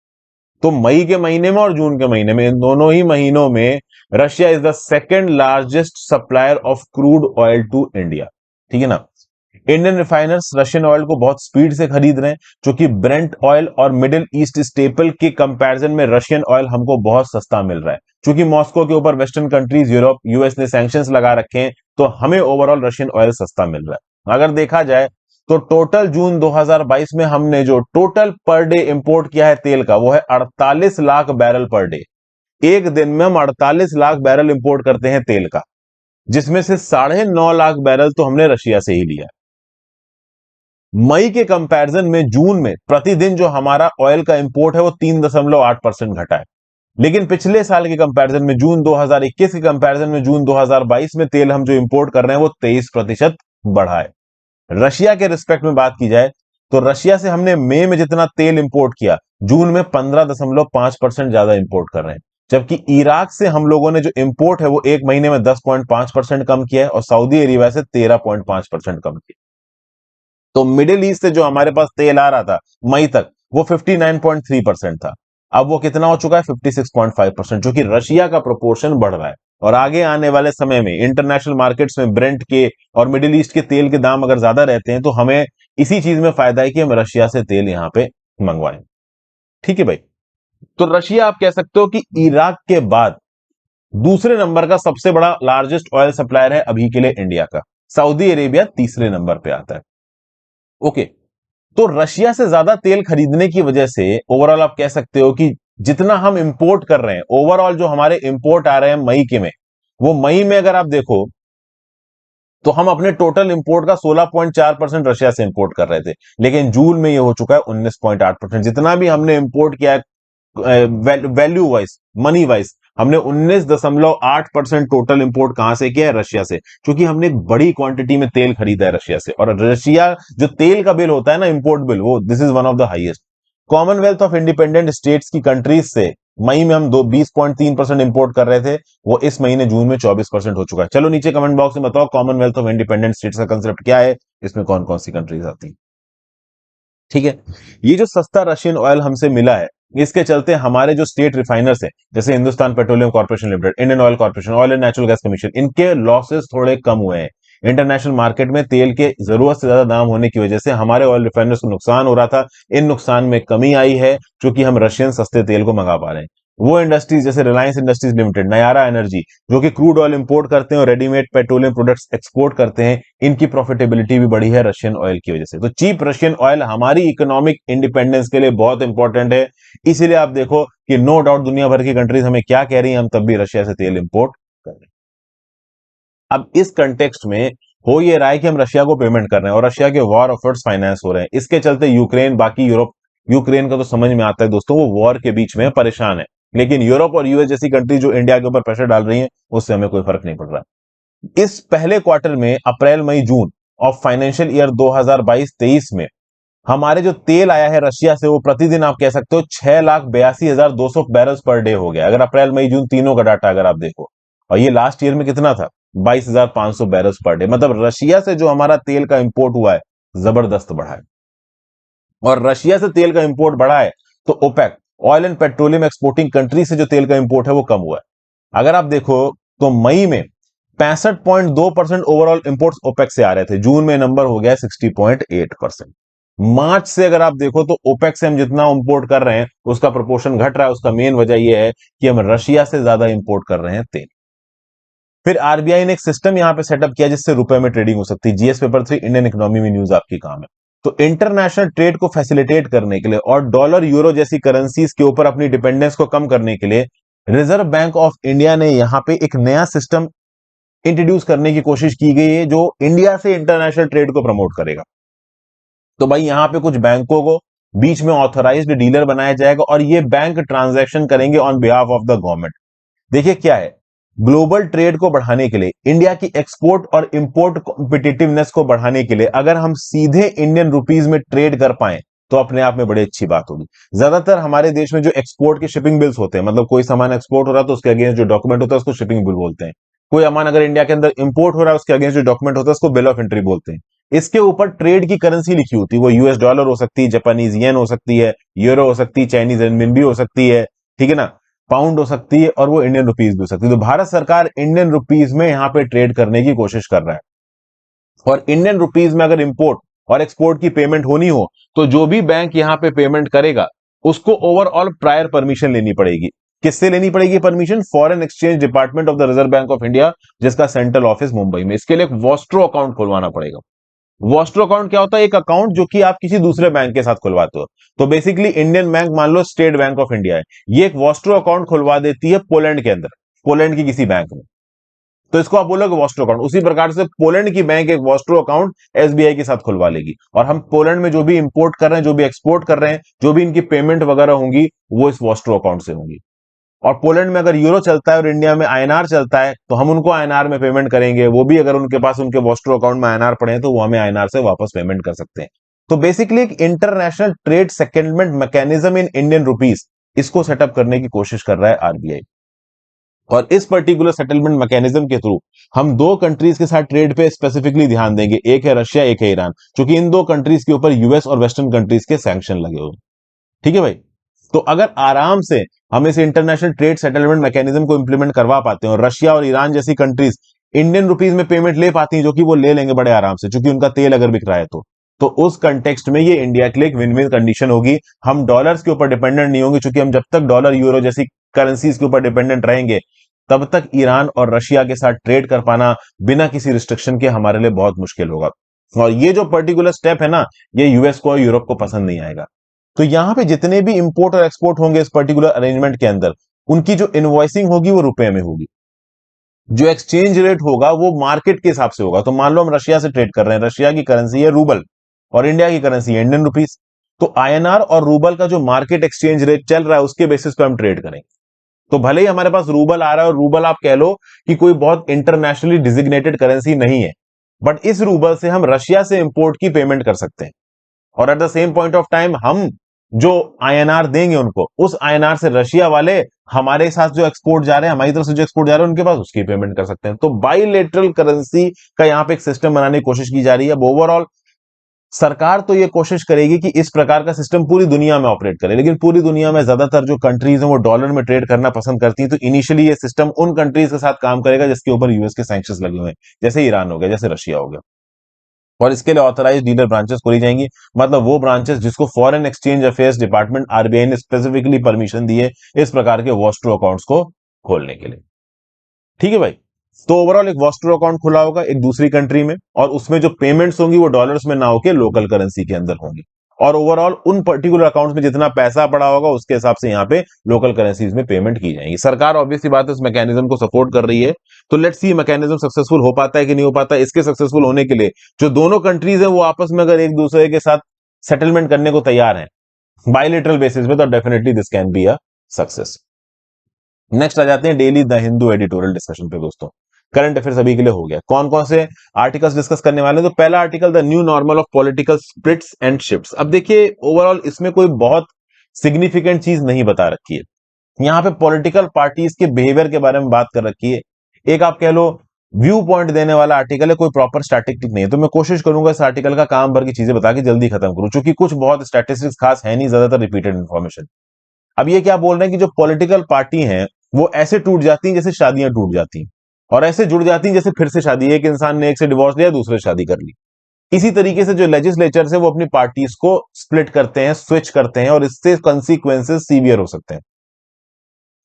तो मई के महीने में और जून के महीने में, इन दोनों ही महीनों में Russia is the second largest supplier of crude oil to India. ठीक है ना? इंडियन रिफाइनर्स रशियन ऑयल को बहुत स्पीड से खरीद रहे हैं, क्योंकि ब्रेंट ऑयल और मिडिल ईस्ट स्टेपल के कंपैरिजन में रशियन ऑयल हमको बहुत सस्ता मिल रहा है। क्योंकि मॉस्को के ऊपर वेस्टर्न कंट्रीज, यूरोप, यूएस ने सैंक्शंस लगा रखे हैं, तो हमें ओवरऑल रशियन ऑयल सस्ता मिल रहा है। अगर देखा जाए तो टोटल जून 2022 में हमने जो टोटल पर डे इंपोर्ट किया है तेल का, वो है 48 लाख बैरल पर डे। एक दिन में हम 48 लाख बैरल इंपोर्ट करते हैं तेल का, जिसमें से 9.5 लाख बैरल तो हमने रशिया से ही लिया। मई के कंपैरिजन में जून में प्रतिदिन जो हमारा ऑयल का इंपोर्ट है वो 3.8% घटा है। लेकिन पिछले साल के कंपैरिजन में, जून 2021 के कंपैरिजन में जून 2022 में तेल हम जो इंपोर्ट कर रहे हैं वो 23% बढ़ा है। रशिया के रिस्पेक्ट में बात की जाए तो रशिया से हमने मई में जितना तेल इंपोर्ट किया, जून में 15.5% ज्यादा इंपोर्ट कर रहे हैं। जबकि इराक से हम लोगों ने जो इंपोर्ट है वो एक महीने में 10.5% कम किया है, और सऊदी अरेबिया से 13.5% कम किया। तो मिडिल ईस्ट से जो हमारे पास तेल आ रहा था मई तक, वो 59.3% था। अब वो कितना हो चुका है? 56.5%, जो कि रशिया का प्रोपोर्शन बढ़ रहा है। और आगे आने वाले समय में इंटरनेशनल मार्केट्स में ब्रेंट के और मिडिल ईस्ट के तेल के दाम अगर ज्यादा रहते हैं, तो हमें इसी चीज में फायदा है कि हम रशिया से तेल यहां पे मंगवाएं। ठीक है भाई? तो रशिया आप कह सकते हो कि इराक के बाद दूसरे नंबर का सबसे बड़ा लार्जेस्ट ऑयल सप्लायर है अभी के लिए इंडिया का। सऊदी अरेबिया तीसरे नंबर पे आता है। ओके, तो रशिया से ज्यादा तेल खरीदने की वजह से ओवरऑल आप कह सकते हो कि जितना हम इंपोर्ट कर रहे हैं, ओवरऑल जो हमारे इंपोर्ट आ रहे हैं मई के में, वो मई में अगर आप देखो तो हम अपने टोटल इंपोर्ट का 16.4% रशिया से इंपोर्ट कर रहे थे, लेकिन जून में ये हो चुका है 19.8%। जितना भी हमने इंपोर्ट किया है वैल्यू वाइज, मनी वाइज, हमने 19.8% टोटल इंपोर्ट कहां से किया है? रशिया से। क्योंकि हमने एक बड़ी क्वांटिटी में तेल खरीदा है रशिया से, और रशिया जो तेल का बिल होता है ना, इंपोर्ट बिल, वो this is one of the highest. Commonwealth of independent states की कंट्रीज से मई में हम 20.3% इंपोर्ट कर रहे थे, वो इस महीने जून में 24% हो चुका है। चलो नीचे कमेंट बॉक्स में बताओ कॉमनवेल्थ ऑफ इंडिपेंडेंट स्टेट्स का कंसेप्ट क्या है, इसमें कौन कौन सी कंट्रीज आती है। ठीक है? ये जो सस्ता रशियन ऑयल हमसे मिला है, इसके चलते हमारे जो स्टेट रिफाइनर्स हैं, जैसे Hindustan petroleum corporation limited, Indian oil corporation, oil and natural gas commission, इनके लॉसेस थोड़े कम हुए हैं। इंटरनेशनल मार्केट में तेल के जरूरत से ज्यादा दाम होने की वजह से हमारे ऑयल रिफाइनर्स को नुकसान हो रहा था, इन नुकसान में कमी आई है, क्योंकि हम रशियन सस्ते तेल को मंगा पा रहे हैं। वो इंडस्ट्रीज जैसे Reliance industries limited, Nayara energy, जो कि क्रूड ऑयल इंपोर्ट करते हैं और रेडीमेड पेट्रोलियम प्रोडक्ट्स एक्सपोर्ट करते हैं, इनकी प्रॉफिटेबिलिटी भी बढ़ी है रशियन ऑयल की वजह से। तो चीप रशियन ऑयल हमारी इकोनॉमिक इंडिपेंडेंस के लिए बहुत इंपॉर्टेंट है। इसीलिए आप देखो कि नो डाउट दुनिया भर की कंट्रीज हमें क्या कह रही हैं, हम तब भी रशिया से तेल इंपोर्ट कर रहे हैं। अब इस कंटेक्स्ट में हो ये रहा है कि हम रशिया को पेमेंट कर रहे हैं, और रशिया के वॉर एफर्ट्स फाइनेंस हो रहे हैं। इसके चलते यूक्रेन, बाकी यूरोप, यूक्रेन का तो समझ में आता है दोस्तों, वो वॉर के बीच में परेशान है। लेकिन यूरोप और यूएस जैसी कंट्री जो इंडिया के ऊपर प्रेशर डाल रही है, उससे हमें कोई फर्क नहीं पड़ रहा। इस पहले क्वार्टर में, अप्रैल, मई, जून, ऑफ फाइनेंशियल ईयर 2022-23 में हमारे जो तेल आया है रशिया से वो प्रतिदिन आप कह सकते हो 6,82,200 बैरल्स पर डे हो गया, अगर अप्रैल मई जून तीनों का डाटा अगर आप देखो। और ये लास्ट ईयर में कितना था? 22,500 बैरल्स पर डे। मतलब रशिया से जो हमारा तेल का इंपोर्ट हुआ है जबरदस्त बढ़ा है। और रशिया से तेल का इंपोर्ट बढ़ा है तो OPEC, oil and petroleum exporting country से जो तेल का इंपोर्ट है वो कम हुआ है। अगर आप देखो तो मई में 65.2% ओवरऑल इंपोर्ट्स ओपेक से आ रहे थे, जून में नंबर हो गया 60.8%। मार्च से अगर आप देखो तो ओपेक से हम जितना इंपोर्ट कर रहे हैं उसका प्रोपोर्शन घट रहा है। उसका मेन वजह यह है कि हम रशिया से ज्यादा इंपोर्ट कर रहे हैं तेल। फिर आरबीआई ने एक सिस्टम यहां पे सेटअप किया जिससे रुपए में ट्रेडिंग हो सकती है। जीएस पेपर 3 इंडियन इकोनॉमी में न्यूज आपकी काम है। तो इंटरनेशनल ट्रेड को फैसिलिटेट करने के लिए और डॉलर यूरो जैसी करेंसीज के ऊपर अपनी डिपेंडेंस को कम करने के लिए रिजर्व बैंक ऑफ इंडिया ने यहां पे एक नया सिस्टम इंट्रोड्यूस करने की कोशिश की गई है जो इंडिया से इंटरनेशनल ट्रेड को प्रमोट करेगा। तो भाई यहां पे कुछ बैंकों को बीच में ऑथराइज्ड डीलर बनाया जाएगा और ये बैंक ट्रांजैक्शन करेंगे on behalf of the government. देखिए क्या है, ग्लोबल ट्रेड को बढ़ाने के लिए, इंडिया की एक्सपोर्ट और इंपोर्ट कॉम्पिटिटिवनेस को बढ़ाने के लिए अगर हम सीधे इंडियन रुपीज में ट्रेड कर पाए तो अपने आप में बड़ी अच्छी बात होगी। ज्यादातर हमारे देश में जो एक्सपोर्ट के शिपिंग बिल्स होते हैं, मतलब कोई सामान एक्सपोर्ट हो रहा है तो उसके अगेंस्ट जो डॉक्यूमेंट होता है उसको शिपिंग बिल बोलते हैं। कोई सामान अगर इंडिया के अंदर इंपोर्ट हो रहा है उसके अगेंस्ट जो डॉक्यूमेंट होता है उसको बिल ऑफ एंट्री बोलते हैं। इसके ऊपर ट्रेड की करेंसी लिखी होती है, वो यूएस डॉलर हो सकती है, जापानीज येन हो सकती है, यूरो हो सकती है, चाइनीज रेनमिनबी हो सकती है, ठीक है ना, पाउंड हो सकती है, और वो इंडियन रुपीज भी हो सकती है। तो भारत सरकार इंडियन रुपीज में यहां पे ट्रेड करने की कोशिश कर रहा है। और इंडियन रुपीज में अगर इंपोर्ट और एक्सपोर्ट की पेमेंट होनी हो तो जो भी बैंक यहां पे पेमेंट करेगा उसको ओवरऑल प्रायर परमिशन लेनी पड़ेगी। किससे लेनी पड़ेगी permission? Foreign exchange department of the reserve bank of India, जिसका सेंट्रल ऑफिस मुंबई में। इसके लिए एक वॉस्ट्रो अकाउंट खुलवाना पड़ेगा। वॉस्ट्रो अकाउंट क्या होता है? एक अकाउंट जो कि आप किसी दूसरे बैंक के साथ खुलवाते हो। तो बेसिकली इंडियन बैंक, मान लो स्टेट बैंक ऑफ इंडिया है, ये एक वॉस्ट्रो अकाउंट खुलवा देती है पोलैंड के अंदर, पोलैंड की किसी बैंक में। तो इसको आप बोलोगे वॉस्ट्रो अकाउंट। उसी प्रकार से पोलैंड की बैंक एक वॉस्ट्रो अकाउंट एसबीआई के साथ खुलवा लेगी, और हम पोलैंड में जो भी इंपोर्ट कर रहे हैं, जो भी एक्सपोर्ट कर रहे हैं, जो भी इनकी पेमेंट वगैरह होंगी वो इस वॉस्ट्रो अकाउंट से होंगी। और पोलैंड में अगर यूरो चलता है और इंडिया में आईएनआर चलता है तो हम उनको आईएनआर में पेमेंट करेंगे। वो भी अगर उनके पास उनके वॉस्ट्रो अकाउंट में आईएनआर पड़े हैं तो वो हमें आईएनआर से वापस पेमेंट कर सकते हैं। तो बेसिकली एक international trade settlement mechanism in Indian rupees, इसको सेटअप करने की कोशिश कर रहा है आरबीआई। और इस पर्टिकुलर सेटलमेंट मैकेनिज्म के थ्रू हम दो कंट्रीज के साथ ट्रेड पे स्पेसिफिकली ध्यान देंगे, एक है रशिया, एक है ईरान, क्योंकि इन दो कंट्रीज के ऊपर यूएस और वेस्टर्न कंट्रीज के सैंक्शन लगे हुए। ठीक है भाई। तो अगर आराम से हम इस इंटरनेशनल ट्रेड सेटलमेंट मैकेनिज्म को इंप्लीमेंट करवा पाते हैं और रशिया और ईरान जैसी कंट्रीज इंडियन रुपीज में पेमेंट ले पाती हैं, जो कि वो ले लेंगे बड़े आराम से क्योंकि उनका तेल अगर बिक रहा है तो उस कंटेक्स्ट में ये इंडिया के लिए एक विन विन कंडीशन होगी। हम डॉलर्स के ऊपर डिपेंडेंट नहीं होंगे, क्योंकि हम जब तक डॉलर यूरो जैसी करेंसीज के ऊपर डिपेंडेंट रहेंगे तब तक ईरान और रशिया के साथ ट्रेड कर पाना बिना किसी रिस्ट्रिक्शन के हमारे लिए बहुत मुश्किल होगा। और ये जो पर्टिकुलर स्टेप है ना, ये यूएस को और यूरोप को पसंद नहीं आएगा। तो यहां पे जितने भी इंपोर्ट और एक्सपोर्ट होंगे इस पर्टिकुलर अरेंजमेंट के अंदर, उनकी जो इनवॉइसिंग होगी वो रुपए में होगी। जो एक्सचेंज रेट होगा वो मार्केट के हिसाब से होगा। तो मान लो हम रशिया से ट्रेड कर रहे हैं, रशिया की करेंसी है रूबल और इंडिया की करेंसी है इंडियन रुपीज, तो आईएनआर और रूबल का जो मार्केट एक्सचेंज रेट चल रहा है उसके बेसिस पे हम ट्रेड करेंगे। तो भले ही हमारे पास रूबल आ रहा है और रूबल आप कह लो कि कोई बहुत इंटरनेशनली डिजिग्नेटेड करेंसी नहीं है, बट इस रूबल से हम रशिया से इंपोर्ट की पेमेंट कर सकते हैं। और at the same point of time हम जो आईएनआर देंगे उनको, उस आईएनआर से रशिया वाले हमारे साथ जो एक्सपोर्ट जा रहे हैं, हमारी तरफ से जो एक्सपोर्ट जा रहे हैं उनके पास उसकी पेमेंट कर सकते हैं। तो बाइलेटरल करेंसी का यहां पे एक सिस्टम बनाने की कोशिश की जा रही है। ओवरऑल सरकार तो ये कोशिश करेगी कि इस प्रकार का सिस्टम पूरी दुनिया में ऑपरेट करे, लेकिन पूरी दुनिया में ज्यादातर जो कंट्रीज हैं वो डॉलर में ट्रेड करना पसंद करती हैं। तो इनिशियली ये सिस्टम उन कंट्रीज के साथ काम करेगा जिसके ऊपर यूएस के सैंक्शंस लगे हुए हैं, जैसे ईरान हो गया, जैसे रशिया हो गया। और इसके लिए ऑथराइज डीलर ब्रांचेस खोली जाएंगी, मतलब वो ब्रांचेस जिसको foreign exchange affairs department RBI ने स्पेसिफिकली परमिशन दी है इस प्रकार के वॉस्ट्रो अकाउंट्स को खोलने के लिए। ठीक है भाई। तो ओवरऑल एक वॉस्ट्रो अकाउंट खुला होगा एक दूसरी कंट्री में, और उसमें जो पेमेंट्स होंगी वो डॉलर्स में ना होकर लोकल करेंसी के अंदर होंगी। और ओवरऑल उन पर्टिकुलर अकाउंट्स में जितना पैसा पड़ा होगा उसके हिसाब से यहाँ पे लोकल करेंसीज में पेमेंट की जाएगी। सरकार ऑब्वियसली बात है इस मैकेनिज्म को सपोर्ट कर रही है। तो लेट्स सी मैकेनिज्म सक्सेसफुल हो पाता है कि नहीं हो पाता है। इसके सक्सेसफुल होने के लिए जो दोनों कंट्रीज हैं वो आपस में अगर एक दूसरे के साथ सेटलमेंट करने को तैयार हैं बायलेटरल बेसिस पे, तो definitely this can be a success. Next आ जाते हैं daily the Hindu editorial discussion पे दोस्तों। करंट अफेयर्स अभी के लिए हो गया। कौन कौन से आर्टिकल्स डिस्कस करने वाले हैं? तो पहला article the new normal of political splits and shifts. अब देखिए ओवरऑल इसमें कोई बहुत सिग्निफिकेंट चीज नहीं बता रखी है। यहाँ पे पॉलिटिकल पार्टीज के बिहेवियर के बारे में बात कर रखी है। एक आप कह लो व्यू पॉइंट देने वाला आर्टिकल है, कोई प्रॉपर स्टैटिस्टिक नहीं है। तो मैं कोशिश करूंगा इस आर्टिकल का काम भर की चीजें बता के जल्दी खत्म करूं, क्योंकि कुछ बहुत स्टैटिस्टिक्स खास है नहीं, ज्यादातर रिपीटेड इन्फॉर्मेशन। अब ये क्या बोल रहे हैं कि जो पॉलिटिकल पार्टी हैं वो ऐसे टूट जाती हैं जैसे शादियां टूट जाती हैं, और ऐसे जुड़ जाती हैं जैसे फिर से शादी। एक इंसान ने एक से डिवोर्स लिया, दूसरे से शादी कर ली। इसी तरीके से जो लेजिस्लेचर है वो अपनी पार्टीज को स्प्लिट करते हैं, स्विच करते हैं, और इससे कंसिक्वेंसेस सीवियर हो सकते हैं।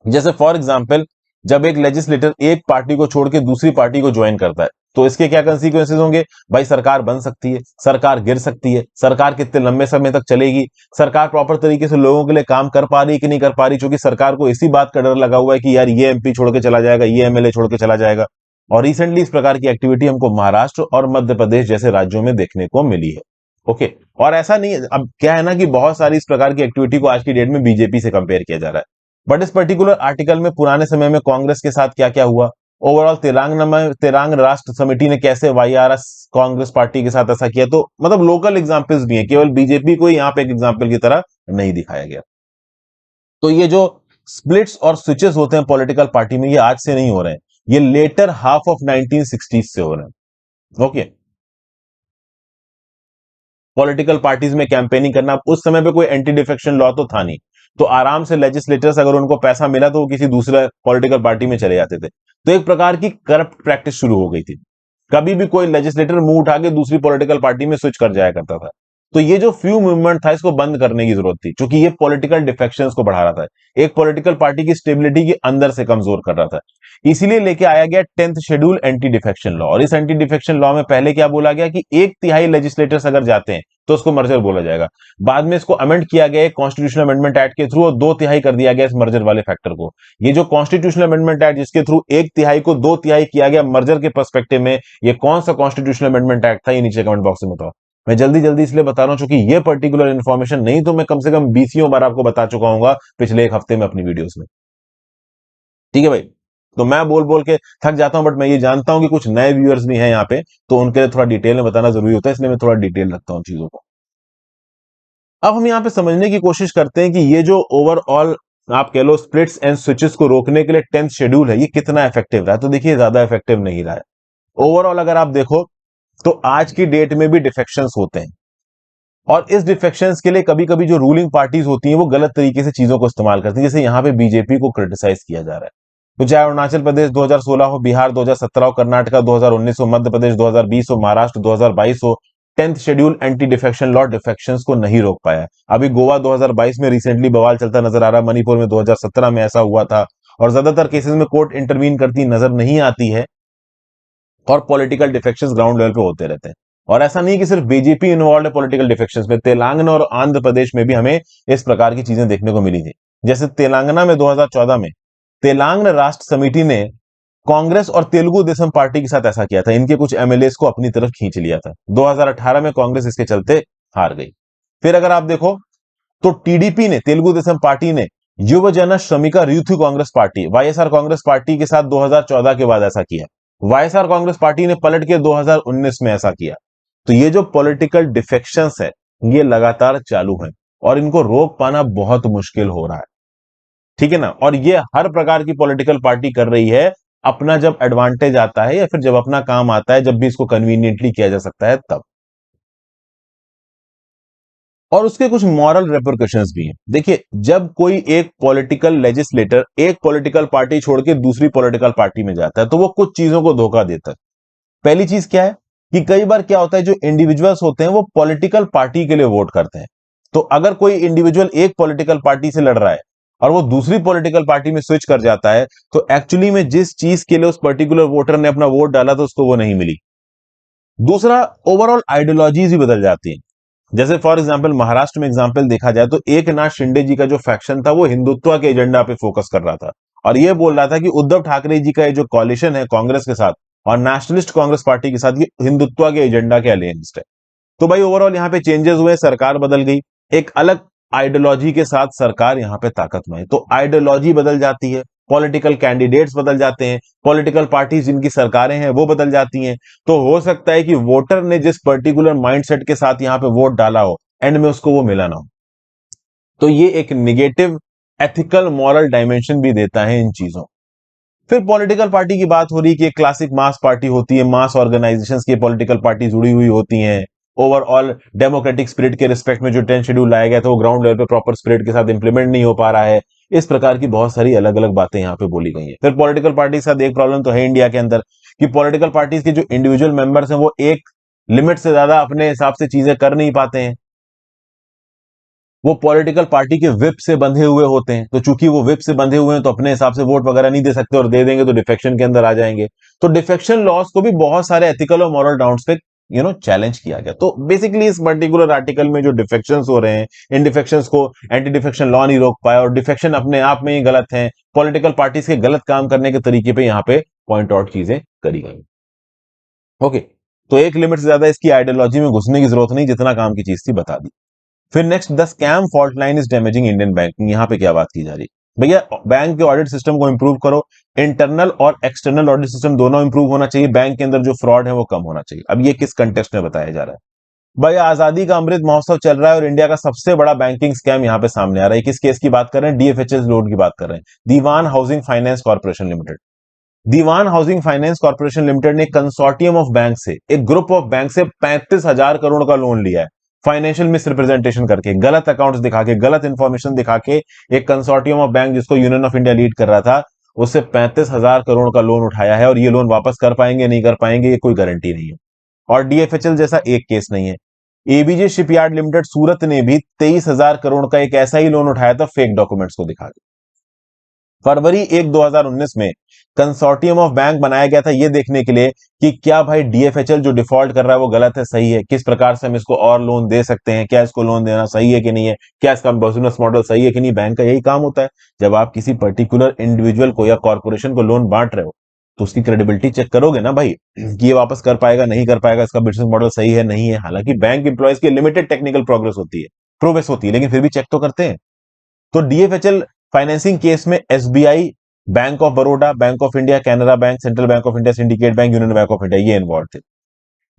जैसे फॉर एग्जाम्पल जब एक लेजिस्लेटर एक पार्टी को छोड़ के दूसरी पार्टी को ज्वाइन करता है तो इसके क्या कंसिक्वेंसेस होंगे? भाई सरकार बन सकती है, सरकार गिर सकती है, सरकार कितने लंबे समय तक चलेगी, सरकार प्रॉपर तरीके से लोगों के लिए काम कर पा रही है कि नहीं कर पा रही, क्योंकि सरकार को इसी बात का डर लगा हुआ है कि यार ये एमपी छोड़ के चला जाएगा, ये एमएलए छोड़ के चला जाएगा। और रिसेंटली इस प्रकार की एक्टिविटी हमको महाराष्ट्र और मध्य प्रदेश जैसे राज्यों में देखने को मिली है। ओके, और ऐसा नहीं है, अब क्या है ना कि बहुत सारी इस प्रकार की एक्टिविटी को आज की डेट में बीजेपी से कंपेयर किया जा रहा है। बट इस पर्टिकुलर आर्टिकल में पुराने समय में कांग्रेस के साथ क्या क्या हुआ, ओवरऑल तेलंगाना में तेलंगाना राष्ट्र समिति ने कैसे वाईआरएस कांग्रेस पार्टी के साथ ऐसा किया, तो मतलब लोकल एग्जांपल्स भी हैं, केवल बीजेपी को ही यहां पे एक एग्जांपल की तरह नहीं दिखाया गया। तो ये जो स्प्लिट्स और स्विचेस होते हैं पॉलिटिकल पार्टी में, ये आज से नहीं हो रहे हैं, ये लेटर हाफ ऑफ 1960s से हो रहे हैं। ओके, पॉलिटिकल पार्टीज में कैंपेनिंग करना, उस समय पे कोई एंटी डिफेक्शन लॉ तो था नहीं, तो आराम से लेजिस्लेटर्स अगर उनको पैसा मिला तो वो किसी दूसरे पॉलिटिकल पार्टी में चले जाते थे। तो एक प्रकार की करप्ट प्रैक्टिस शुरू हो गई थी, कभी भी कोई लेजिस्लेटर मुंह उठा के दूसरी पॉलिटिकल पार्टी में स्विच कर जाया करता था। तो ये जो फ्यू मूवमेंट था इसको बंद करने की जरूरत थी, क्योंकि ये पॉलिटिकल डिफेक्शंस को बढ़ा रहा था, एक पॉलिटिकल पार्टी की स्टेबिलिटी के अंदर से कमजोर कर रहा था। इसीलिए लेके आया गया 10th schedule anti defection law. और इस एंटी डिफेक्शन लॉ में पहले क्या बोला गया कि 1/3 लेजिस्लेटर्स अगर जाते हैं तो उसको मर्जर बोला जाएगा। बाद में इसको अमेंड किया गया कॉन्स्टिट्यूशनल अमेंडमेंट एक्ट के थ्रू, और 2/3 कर दिया गया इस मर्जर वाले फैक्टर को। ये जो कॉन्स्टिट्यूशनल अमेंडमेंट एक्ट जिसके थ्रू 1/3 को 2/3 किया गया मर्जर के पर्सपेक्टिव में, ये कौन सा कॉन्स्टिट्यूशनल अमेंडमेंट एक्ट था, ये नीचे कमेंट बॉक्स में बताओ। मैं जल्दी जल्दी इसलिए बता रहा हूं क्योंकि ये पर्टिकुलर इन्फॉर्मेशन नहीं तो मैं कम से कम 20 बार आपको बता चुका हूँ पिछले एक हफ्ते में अपनी वीडियोस में। ठीक है भाई, तो मैं बोल बोल के थक जाता हूं, बट मैं ये जानता हूं कि कुछ नए व्यूअर्स भी हैं यहाँ पे, तो उनके लिए थोड़ा डिटेल में बताना जरूरी होता है, इसलिए मैं थोड़ा डिटेल रखता हूं चीजों को। अब हम यहाँ पे समझने की कोशिश करते हैं कि ये जो ओवरऑल आप कह लो स्प्लिट्स एंड स्विचेस को रोकने के लिए 10th शेड्यूल है, ये कितना इफेक्टिव रहा है। तो देखिए ज्यादा इफेक्टिव नहीं रहा है। ओवरऑल अगर आप देखो तो आज की डेट में भी डिफेक्शंस होते हैं, और इस डिफेक्शंस के लिए कभी कभी जो रूलिंग पार्टीज होती हैं वो गलत तरीके से चीजों को इस्तेमाल करती है। जैसे यहाँ पे बीजेपी को क्रिटिसाइज किया जा रहा है, तो चाहे अरुणाचल प्रदेश 2016 हो, बिहार 2017 हो, कर्नाटका 2019 हो, मध्य प्रदेश 2020 हो, महाराष्ट्र 2022 हो, 10th schedule anti defection law defections को नहीं रोक पाया। अभी गोवा 2022 में रिसेंटली बवाल चलता नजर आ रहा है, मणिपुर में 2017 में ऐसा हुआ था, और ज्यादातर केसेस में कोर्ट इंटरवीन करती नजर नहीं आती है, और पॉलिटिकल डिफेक्शंस ग्राउंड लेवल पे होते रहते हैं। और ऐसा नहीं कि सिर्फ बीजेपी इन्वॉल्व है पॉलिटिकल डिफेक्शंस में, तेलंगाना और आंध्र प्रदेश में भी हमें इस प्रकार की चीजें देखने को मिली थी। जैसे तेलंगाना में 2014 में तेलंगाना राष्ट्र समिति ने कांग्रेस और तेलुगु देशम पार्टी के साथ ऐसा किया था, इनके कुछ एमएलए को अपनी तरफ खींच लिया था। 2018 में कांग्रेस इसके चलते हार गई। फिर अगर आप देखो तो टीडीपी ने, तेलुगु देशम पार्टी ने Yuvajana Sramika youth congress party YSR congress party के साथ 2014 के बाद ऐसा किया। वाईएसआर कांग्रेस पार्टी ने पलट के 2019 में ऐसा किया। तो ये जो पॉलिटिकल डिफेक्शंस है ये लगातार चालू है, और इनको रोक पाना बहुत मुश्किल हो रहा है। ठीक है ना, और ये हर प्रकार की पॉलिटिकल पार्टी कर रही है, अपना जब एडवांटेज आता है या फिर जब अपना काम आता है, जब भी इसको कन्वीनियंटली किया जा सकता है तब। और उसके कुछ मॉरल रेपरकशंस भी हैं। देखिए जब कोई एक पॉलिटिकल लेजिस्लेटर एक पॉलिटिकल पार्टी छोड़ के दूसरी पॉलिटिकल पार्टी में जाता है तो वो कुछ चीजों को धोखा देता है। पहली चीज क्या है कि कई बार क्या होता है, जो इंडिविजुअल्स होते हैं वो पॉलिटिकल पार्टी के लिए वोट करते हैं। तो अगर कोई इंडिविजुअल एक पॉलिटिकल पार्टी से लड़ रहा है और वो दूसरी पॉलिटिकल पार्टी में स्विच कर जाता है, तो एक्चुअली में जिस चीज के लिए उस पर्टिकुलर वोटर ने अपना वोट डाला तो उसको वो नहीं मिली। दूसरा, ओवरऑल आइडियोलॉजीज भी बदल जाती हैं। जैसे फॉर एग्जांपल महाराष्ट्र में एग्जांपल देखा जाए तो एक नाथ शिंदे जी का जो फैक्शन था वो हिंदुत्व के एजेंडा पे फोकस कर रहा था, और ये बोल रहा था कि उद्धव ठाकरे जी का ये जो कॉलिशन है कांग्रेस के साथ और नेशनलिस्ट कांग्रेस पार्टी के साथ, ये हिंदुत्व के एजेंडा के अगेंस्ट है। तो भाई ओवरऑल यहाँ पे चेंजेस हुए, सरकार बदल गई, एक अलग आइडियोलॉजी के साथ सरकार यहाँ पे ताकत में है, तो आइडियोलॉजी बदल जाती है पॉलिटिकल कैंडिडेट्स बदल जाते हैं, पॉलिटिकल पार्टीज जिनकी सरकारें हैं वो बदल जाती हैं। तो हो सकता है कि वोटर ने जिस पर्टिकुलर माइंडसेट के साथ यहां पे वोट डाला हो, एंड में उसको वो मिला ना हो। तो ये एक निगेटिव एथिकल मॉरल डायमेंशन भी देता है इन चीजों। फिर पॉलिटिकल पार्टी की बात हो रही है कि एक क्लासिक मास पार्टी होती है, मास ऑर्गेनाइजेशंस की पॉलिटिकल पार्टी जुड़ी हुई होती हैं। ओवरऑल डेमोक्रेटिक स्पिरिट के रिस्पेक्ट में जो 10 शेड्यूल लाया गया था वो ग्राउंड लेवल पे प्रॉपर स्पिरिट के साथ इंप्लीमेंट नहीं हो पा रहा है। इस प्रकार की बहुत सारी अलग अलग बातें यहाँ पे बोली गई हैं। फिर पॉलिटिकल पार्टी के साथ एक प्रॉब्लम तो है इंडिया के अंदर कि पॉलिटिकल पार्टीज के जो इंडिविजुअल मेंबर्स हैं वो एक लिमिट से ज्यादा अपने हिसाब से चीजें कर नहीं पाते हैं। वो पॉलिटिकल पार्टी के विप से बंधे हुए होते हैं, तो चूंकि वो विप से बंधे हुए हैं तो अपने हिसाब से वोट वगैरह नहीं दे सकते, और दे देंगे तो डिफेक्शन के अंदर आ जाएंगे। तो डिफेक्शन लॉस को भी बहुत सारे एथिकल और मॉरल डाउट्स पे चैलेंज किया गया। तो बेसिकली इस पर्टिकुलर आर्टिकल में जो डिफेक्शंस हो रहे हैं, इन डिफेक्शंस को एंटी डिफेक्शन लॉ नहीं रोक पाया, और डिफेक्शन अपने आप में ही गलत है, पॉलिटिकल पार्टीज के गलत काम करने के तरीके पे यहाँ पे पॉइंट आउट चीजें करी गई। ओके, तो एक लिमिट से ज्यादा इसकी आइडियोलॉजी में घुसने की जरूरत नहीं, जितना काम की चीज थी बता दी। फिर next, the scam fault line is damaging Indian banking. यहां पे क्या बात की जा रही है भैया, बैंक के ऑडिट सिस्टम को इंप्रूव करो। इंटरनल और एक्सटर्नल ऑडिट सिस्टम दोनों इंप्रूव होना चाहिए, बैंक के अंदर जो फ्रॉड है वो कम होना चाहिए। अब ये किस कंटेक्स्ट में बताया जा रहा है भाई? आजादी का अमृत महोत्सव चल रहा है और इंडिया का सबसे बड़ा बैंकिंग स्कैम यहां पे सामने आ रहा है। किस केस की बात कर रहे हैं? डीएफएचएस लोन की बात कर रहे हैं, दीवान हाउसिंग फाइनेंस कॉर्पोरेशन लिमिटेड। दीवान हाउसिंग फाइनेंस कॉर्पोरेशन लिमिटेड ने कंसोर्टियम ऑफ बैंक से, एक ग्रुप ऑफ बैंक से 35,000 करोड़ का लोन लिया है, फाइनेंशियल मिस रिप्रेजेंटेशन करके, गलत अकाउंट्स दिखा के, गलत इंफॉर्मेशन दिखा के। एक कंसोर्टियम ऑफ बैंक जिसको यूनियन ऑफ इंडिया लीड कर रहा था, उससे 35,000 करोड़ का लोन उठाया है, और ये लोन वापस कर पाएंगे नहीं कर पाएंगे ये कोई गारंटी नहीं है। और डीएफएचएल जैसा एक केस नहीं है। एबीजे शिपयार्ड लिमिटेड सूरत ने भी 23,000 करोड़ का एक ऐसा ही लोन उठाया था, फेक डॉक्यूमेंट्स को दिखा के। फरवरी 1 2019 में कंसोर्टियम ऑफ बैंक बनाया गया था ये देखने के लिए कि क्या भाई डीएफएचएल जो डिफॉल्ट कर रहा है वो गलत है, सही है, किस प्रकार से हम इसको और लोन दे सकते हैं, क्या इसको लोन देना सही है कि नहीं है, क्या इसका बिजनेस मॉडल सही है कि नहीं। बैंक का यही काम होता है, जब आप किसी पर्टिकुलर इंडिविजुअल को या कॉर्पोरेशन को लोन बांट रहे हो तो उसकी क्रेडिबिलिटी चेक करोगे ना भाई, कि ये वापस कर पाएगा नहीं कर पाएगा, इसका बिजनेस मॉडल सही है नहीं है। हालांकि बैंक एम्प्लॉयज की लिमिटेड टेक्निकल प्रोग्रेस होती है, प्रोग्रेस होती है, लेकिन फिर भी चेक तो करते हैं। तो डीएफएचएल फाइनेंसिंग केस में SBI, bank of Baroda, bank of India, Canara bank, central bank of India, syndicate bank, union bank of India, ये इन्वॉल्व थे।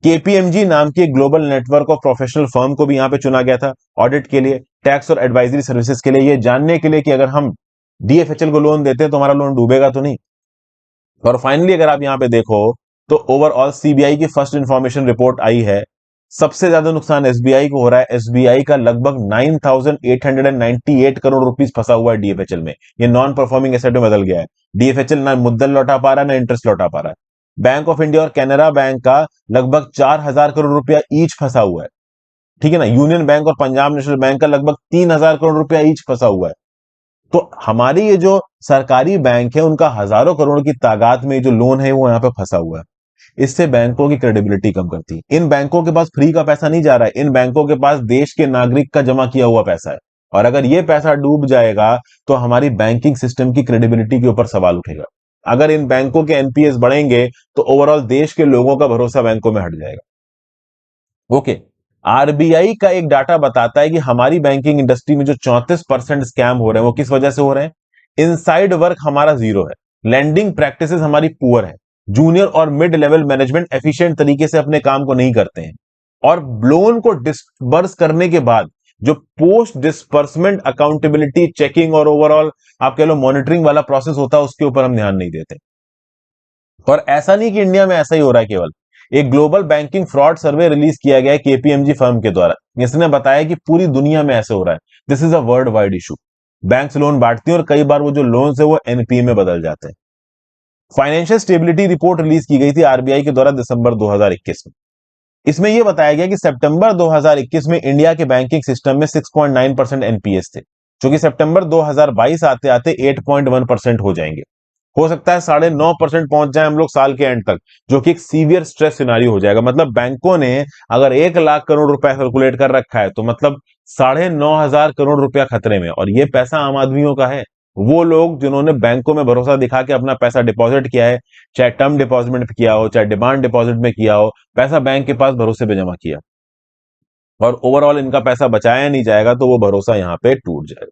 केपीएमजी नाम की global network of professional firm को भी यहां पे चुना गया था ऑडिट के लिए, टैक्स और एडवाइजरी सर्विसेज के लिए, ये जानने के लिए कि अगर हम डीएफएचएल को लोन देते हैं तो हमारा लोन डूबेगा तो नहीं। और फाइनली अगर आप यहां पे देखो तो ओवरऑल सीबीआई की फर्स्ट इंफॉर्मेशन रिपोर्ट आई है, सबसे ज्यादा नुकसान एसबीआई को हो रहा है। एसबीआई का लगभग 9,898 करोड़ रुपीस फंसा हुआ है डीएफएचएल में, ये नॉन परफॉर्मिंग एसेट में बदल गया है। डीएफएचएल ना मुद्दल लौटा पा रहा है ना इंटरेस्ट लौटा पा रहा है। बैंक ऑफ इंडिया और कैनरा बैंक का लगभग 4,000 करोड़ रुपया ईच फंसा हुआ है, ठीक है ना। यूनियन बैंक और पंजाब नेशनल बैंक का लगभग 3,000 करोड़ रुपया ईच फंसा हुआ है। तो हमारी ये जो सरकारी बैंक है उनका हजारों करोड़ की तादाद में जो लोन है वो यहां पे फंसा हुआ है। इससे बैंकों की क्रेडिबिलिटी कम करती है। इन बैंकों के पास फ्री का पैसा नहीं जा रहा है, इन बैंकों के पास देश के नागरिक का जमा किया हुआ पैसा है, और अगर ये पैसा डूब जाएगा तो हमारी बैंकिंग सिस्टम की क्रेडिबिलिटी के ऊपर सवाल उठेगा। अगर इन बैंकों के एनपीएस बढ़ेंगे तो ओवरऑल देश के लोगों का भरोसा बैंकों में हट जाएगा। ओके, आरबीआई का एक डाटा बताता है कि हमारी बैंकिंग इंडस्ट्री में जो 34% स्कैम हो रहे हैं वो किस वजह से हो रहे हैं? इनसाइड वर्क हमारा जीरो है, लैंडिंग प्रैक्टिसेस हमारी पुअर है, जूनियर और मिड लेवल मैनेजमेंट एफिशिएंट तरीके से अपने काम को नहीं करते हैं, और लोन को डिस्बर्स करने के बाद जो पोस्ट डिस्बर्समेंट अकाउंटेबिलिटी चेकिंग और ओवरऑल आप कह लो मॉनिटरिंग वाला प्रोसेस होता है उसके ऊपर हम ध्यान नहीं देते। और ऐसा नहीं कि इंडिया में ऐसा ही हो रहा है केवल, एक ग्लोबल बैंकिंग फ्रॉड सर्वे रिलीज किया गया है केपीएमजी फर्म के द्वारा, इसने बताया कि पूरी दुनिया में ऐसे हो रहा है। This is a world wide issue. Banks loan बांटती हैं और कई बार वो जो लोन है वो एनपीए में बदल जाते हैं। फाइनेंशियल स्टेबिलिटी रिपोर्ट रिलीज की गई थी आरबीआई के द्वारा दिसंबर 2021 में। इसमें यह बताया गया कि सितंबर 2021 में इंडिया के बैंकिंग सिस्टम में 6.9% एनपीएस थे, जो कि सितंबर 2022 आते आते 8.1% हो जाएंगे। हो सकता है 9.5% पहुंच जाए हम लोग साल के एंड तक, जो कि एक सीवियर स्ट्रेस सिनारियो हो जाएगा। मतलब बैंकों ने अगर 1 लाख करोड़ रुपया कैलकुलेट कर रखा है तो मतलब 9,500 करोड़ रुपया खतरे में, और ये पैसा आम आदमियों का है। वो लोग जिन्होंने बैंकों में भरोसा दिखा के अपना पैसा डिपॉजिट किया है, चाहे टर्म डिपॉजिट में किया हो चाहे डिमांड डिपॉजिट में किया हो, पैसा बैंक के पास भरोसे पे जमा किया, और ओवरऑल इनका पैसा बचाया नहीं जाएगा तो वो भरोसा यहां पे टूट जाएगा।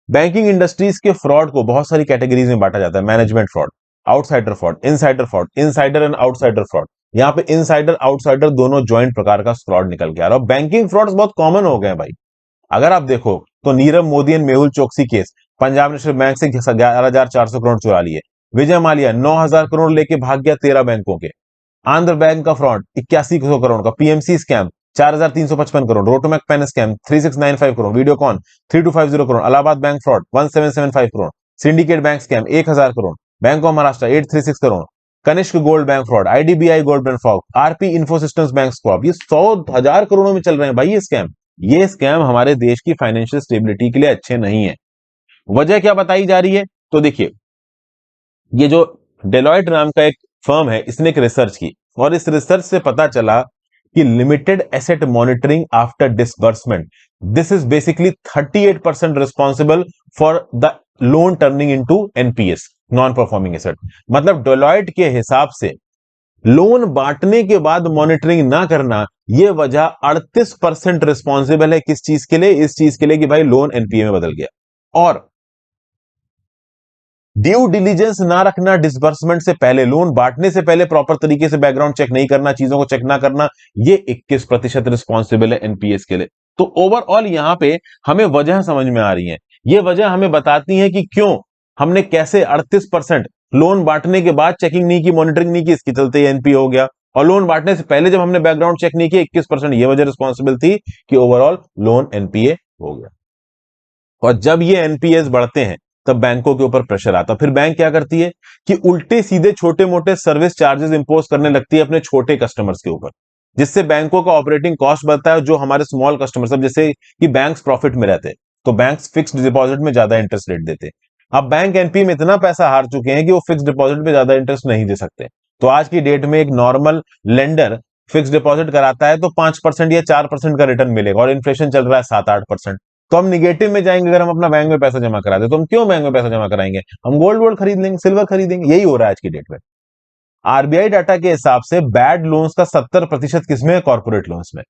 बैंकिंग इंडस्ट्रीज के फ्रॉड को बहुत सारी कैटेगरीज में बांटा जाता है। Management fraud, outsider fraud, insider fraud, insider and outsider fraud. यहाँ पे इनसाइडर आउटसाइडर दोनों ज्वाइंट प्रकार का फ्रॉड निकल के आ रहा है। बैंकिंग फ्रॉड्स बहुत कॉमन हो गए हैं भाई। अगर आप देखो तो Nirav Modi and Mehul Choksi case, Punjab national bank से 11,400 करोड़ चुरा लिए। विजय माल्या 9,000 करोड़ लेके भाग गया 13 बैंकों के। आंध्र बैंक का फ्रॉड 8100 करोड़ का। PMC scam 4,355 crore. Rotomac pen scam 3695 crore. Videocon 3250 crore. Allahabad bank fraud 1775 crore. Syndicate bank scam 1000 crore. Bank of Maharashtra 836 crore. Kanishk gold bank fraud, IDBI gold bank fraud, RP infosystems bank स्क्रॉप, ये 100,000 करोड़ों में चल रहे हैं भाई ये स्कैम। ये स्कैम हमारे देश की फाइनेंशियल स्टेबिलिटी के लिए अच्छे नहीं है। वजह क्या बताई जा रही है? तो देखिए, ये जो डेलॉयट नाम का एक फर्म है, इसने एक रिसर्च की और इस रिसर्च से पता चला कि limited asset monitoring after disbursement, this is basically 38% responsible for the loan turning into NPS, non performing asset. मतलब डेलॉयट के हिसाब से लोन बांटने के बाद मॉनिटरिंग ना करना, यह वजह 38% रिस्पॉन्सिबल है। किस चीज के लिए? इस चीज के लिए कि भाई लोन एनपीए में बदल गया। और ड्यू डिलीजेंस ना रखना, डिसबर्समेंट से पहले, लोन बांटने से पहले प्रॉपर तरीके से बैकग्राउंड चेक नहीं करना, चीजों को चेक ना करना, ये 21% रिस्पॉन्सिबल है एनपीएस के लिए। तो ओवरऑल यहां पे हमें वजह समझ में आ रही है। ये वजह हमें बताती है कि क्यों हमने कैसे 38% लोन बांटने के बाद चेकिंग नहीं की, मॉनिटरिंग नहीं की, इसके चलते एनपीए हो गया। और लोन बांटने से पहले जब हमने बैकग्राउंड चेक नहीं किया 21%, ये वजह रिस्पॉन्सिबल थी कि ओवरऑल लोन एनपीए हो गया। और जब ये एनपीएस बढ़ते हैं तब बैंकों के ऊपर प्रेशर आता है। फिर बैंक क्या करती है कि उल्टे सीधे छोटे मोटे सर्विस चार्जेस इंपोज करने लगती है अपने छोटे कस्टमर्स के ऊपर, जिससे बैंकों का ऑपरेटिंग कॉस्ट बढ़ता है। जो हमारे स्मॉल कस्टमर्स, अब जैसे कि बैंक्स प्रॉफिट में रहते हैं तो बैंक्स फिक्स्ड डिपॉजिट में ज्यादा इंटरेस्ट रेट देते हैं। अब बैंक एनपी में इतना पैसा हार चुके हैं कि वो फिक्स्ड डिपॉजिट में ज्यादा इंटरेस्ट नहीं दे सकते। तो आज की डेट में एक नॉर्मल लेंडर फिक्स डिपॉजिट कराता है तो 5% या 4% का रिटर्न मिलेगा और इन्फ्लेशन चल रहा है 7-8%। तो हम निगेटिव में जाएंगे अगर हम अपना बैंक में पैसा जमा कराते, तो हम क्यों बैंक में पैसा जमा कराएंगे? हम गोल्ड वोल्ड खरीद लेंगे, सिल्वर खरीदेंगे। यही हो रहा है आज की डेट में। आरबीआई डाटा के हिसाब से बैड लोन्स का 70% किसमें है? कॉर्पोरेट लोन्स में।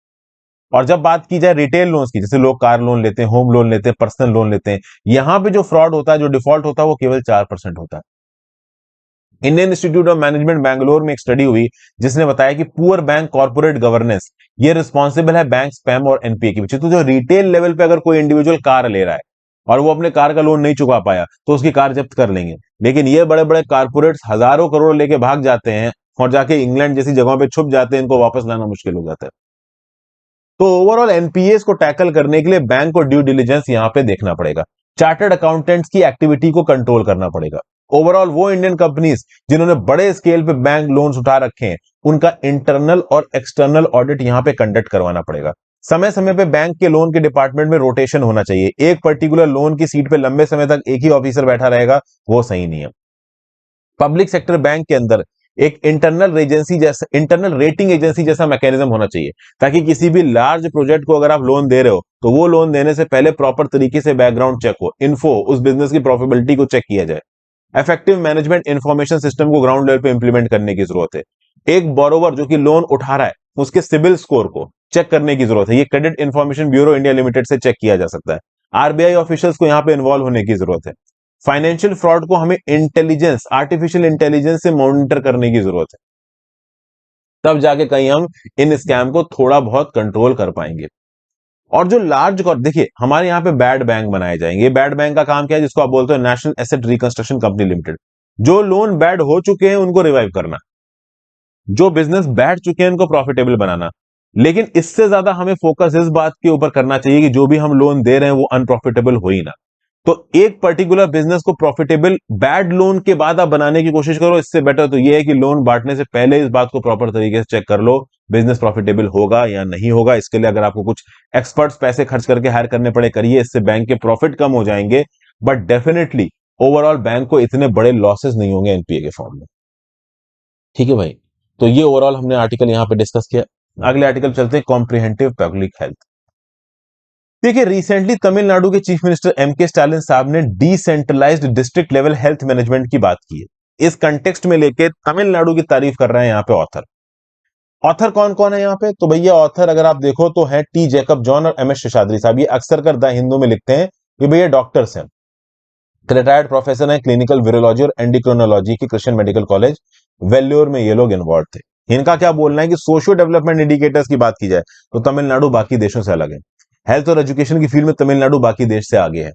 और जब बात की जाए रिटेल लोन्स की, जैसे लोग कार लोन लेते हैं, होम लोन लेते हैं, पर्सनल लोन लेते हैं, यहां पे जो फ्रॉड होता है, जो डिफॉल्ट होता है, वो केवल 4% होता है। Indian institute of management Bangalore में एक स्टडी हुई जिसने बताया कि पुअर बैंक कॉर्पोरेट गवर्नेंस ये रिस्पॉन्सिबल है बैंक स्पैम और एनपीए के पीछे। तो जो रिटेल लेवल पे अगर कोई इंडिविजुअल कार ले रहा है और वो अपने कार का लोन नहीं चुका पाया तो उसकी कार जब्त कर लेंगे। लेकिन ये बड़े बड़े कारपोरेट्स हजारों करोड़ लेके भाग जाते हैं और जाके इंग्लैंड जैसी जगहों पे छुप जाते हैं, इनको वापस लाना मुश्किल हो जाता है। तो ओवरऑल एनपीएस को टैकल करने के लिए बैंक को ड्यू डिलीजेंस यहां पे देखना पड़ेगा। चार्टर्ड अकाउंटेंट्स की एक्टिविटी को कंट्रोल करना पड़ेगा। ओवरऑल वो इंडियन कंपनीज जिन्होंने बड़े स्केल पे बैंक लोन्स उठा रखे हैं, उनका इंटरनल और एक्सटर्नल ऑडिट यहां पे कंडक्ट करवाना पड़ेगा। समय समय पे बैंक के लोन के डिपार्टमेंट में रोटेशन होना चाहिए। एक पर्टिकुलर लोन की सीट पे लंबे समय तक एक ही ऑफिसर बैठा रहेगा, वो सही नहीं है। पब्लिक सेक्टर बैंक के अंदर एक इंटरनल रेटिंग एजेंसी जैसा मैकेनिज्म होना चाहिए, ताकि किसी भी लार्ज प्रोजेक्ट को अगर आप लोन दे रहे हो तो वो लोन देने से पहले प्रॉपर तरीके से बैकग्राउंड चेक हो, इन्फो उस बिजनेस की प्रॉफिटेबिलिटी को चेक किया जाए। इफेक्टिव मैनेजमेंट इंफॉर्मेशन सिस्टम को ग्राउंड लेवल पे इंप्लीमेंट करने की जरूरत है। एक बोरोवर जो कि लोन उठा रहा है उसके सिबिल स्कोर को चेक करने की जरूरत है। ये credit information bureau India limited से चेक किया जा सकता है। आरबीआई ऑफिशियल्स को यहां पे इन्वॉल्व होने की जरूरत है। फाइनेंशियल फ्रॉड को हमें इंटेलिजेंस, आर्टिफिशियल इंटेलिजेंस से मॉनिटर करने की जरूरत है, तब जाके कहीं हम इन स्कैम को थोड़ा बहुत कंट्रोल कर पाएंगे। और जो लार्ज देखिए हमारे यहाँ पे बैड बैंक बनाए जाएंगे। बैड बैंक का काम क्या है? जिसको आप बोलते हो national asset reconstruction company limited. जो लोन बैड हो चुके हैं उनको रिवाइव करना, जो बिजनेस बैठ चुके हैं उनको प्रॉफिटेबल बनाना। लेकिन इससे ज्यादा हमें फोकस इस बात के ऊपर करना चाहिए कि जो भी हम लोन दे रहे हैं वो अनप्रॉफिटेबल हो ही ना। तो एक पर्टिकुलर बिजनेस को प्रॉफिटेबल बैड लोन के बाद आप बनाने की कोशिश करो। इससे बेटर तो यह है कि लोन बांटने से पहले इस बात को प्रॉपर तरीके से चेक कर लो, बिजनेस प्रॉफिटेबल होगा या नहीं होगा। इसके लिए अगर आपको कुछ एक्सपर्ट्स पैसे खर्च करके हायर करने पड़े, करिए, इससे बैंक के प्रॉफिट कम हो जाएंगे, बट डेफिनेटली ओवरऑल बैंक को इतने बड़े लॉसेस नहीं होंगे एनपीए के फॉर्म में। ठीक है भाई, तो ये ओवरऑल हमने आर्टिकल यहां पे डिस्कस किया। अगले आर्टिकल चलते हैं, कॉम्प्रिहेंटिव पब्लिक हेल्थ। देखिए, रिसेंटली तमिलनाडु के चीफ मिनिस्टर एमके स्टालिन साहब ने decentralised district level health management की बात की है। इस कंटेक्स्ट में लेके तमिलनाडु की तारीफ कर रहे हैं यहाँ पे ऑथर। ऑथर कौन कौन है यहाँ पे? तो भैया ऑथर अगर आप देखो तो है टी जैकब जॉन और एम एस शेषाद्री साहब। ये अक्सर कर द हिंदू में लिखते हैं, ये भैया डॉक्टर्स हैं। रिटायर्ड प्रोफेसर हैं क्लिनिकल वीरोलॉजी और एंडोक्रिनोलॉजी की क्रिश्चियन मेडिकल कॉलेज वेल्लोर में ये लोग इन्वॉल्व थे। इनका क्या बोलना है कि सोशियो डेवलपमेंट इंडिकेटर्स की बात की जाए तो तमिलनाडु बाकी देशों से अलग है। हेल्थ और एजुकेशन की फील्ड में तमिलनाडु बाकी देश से आगे है।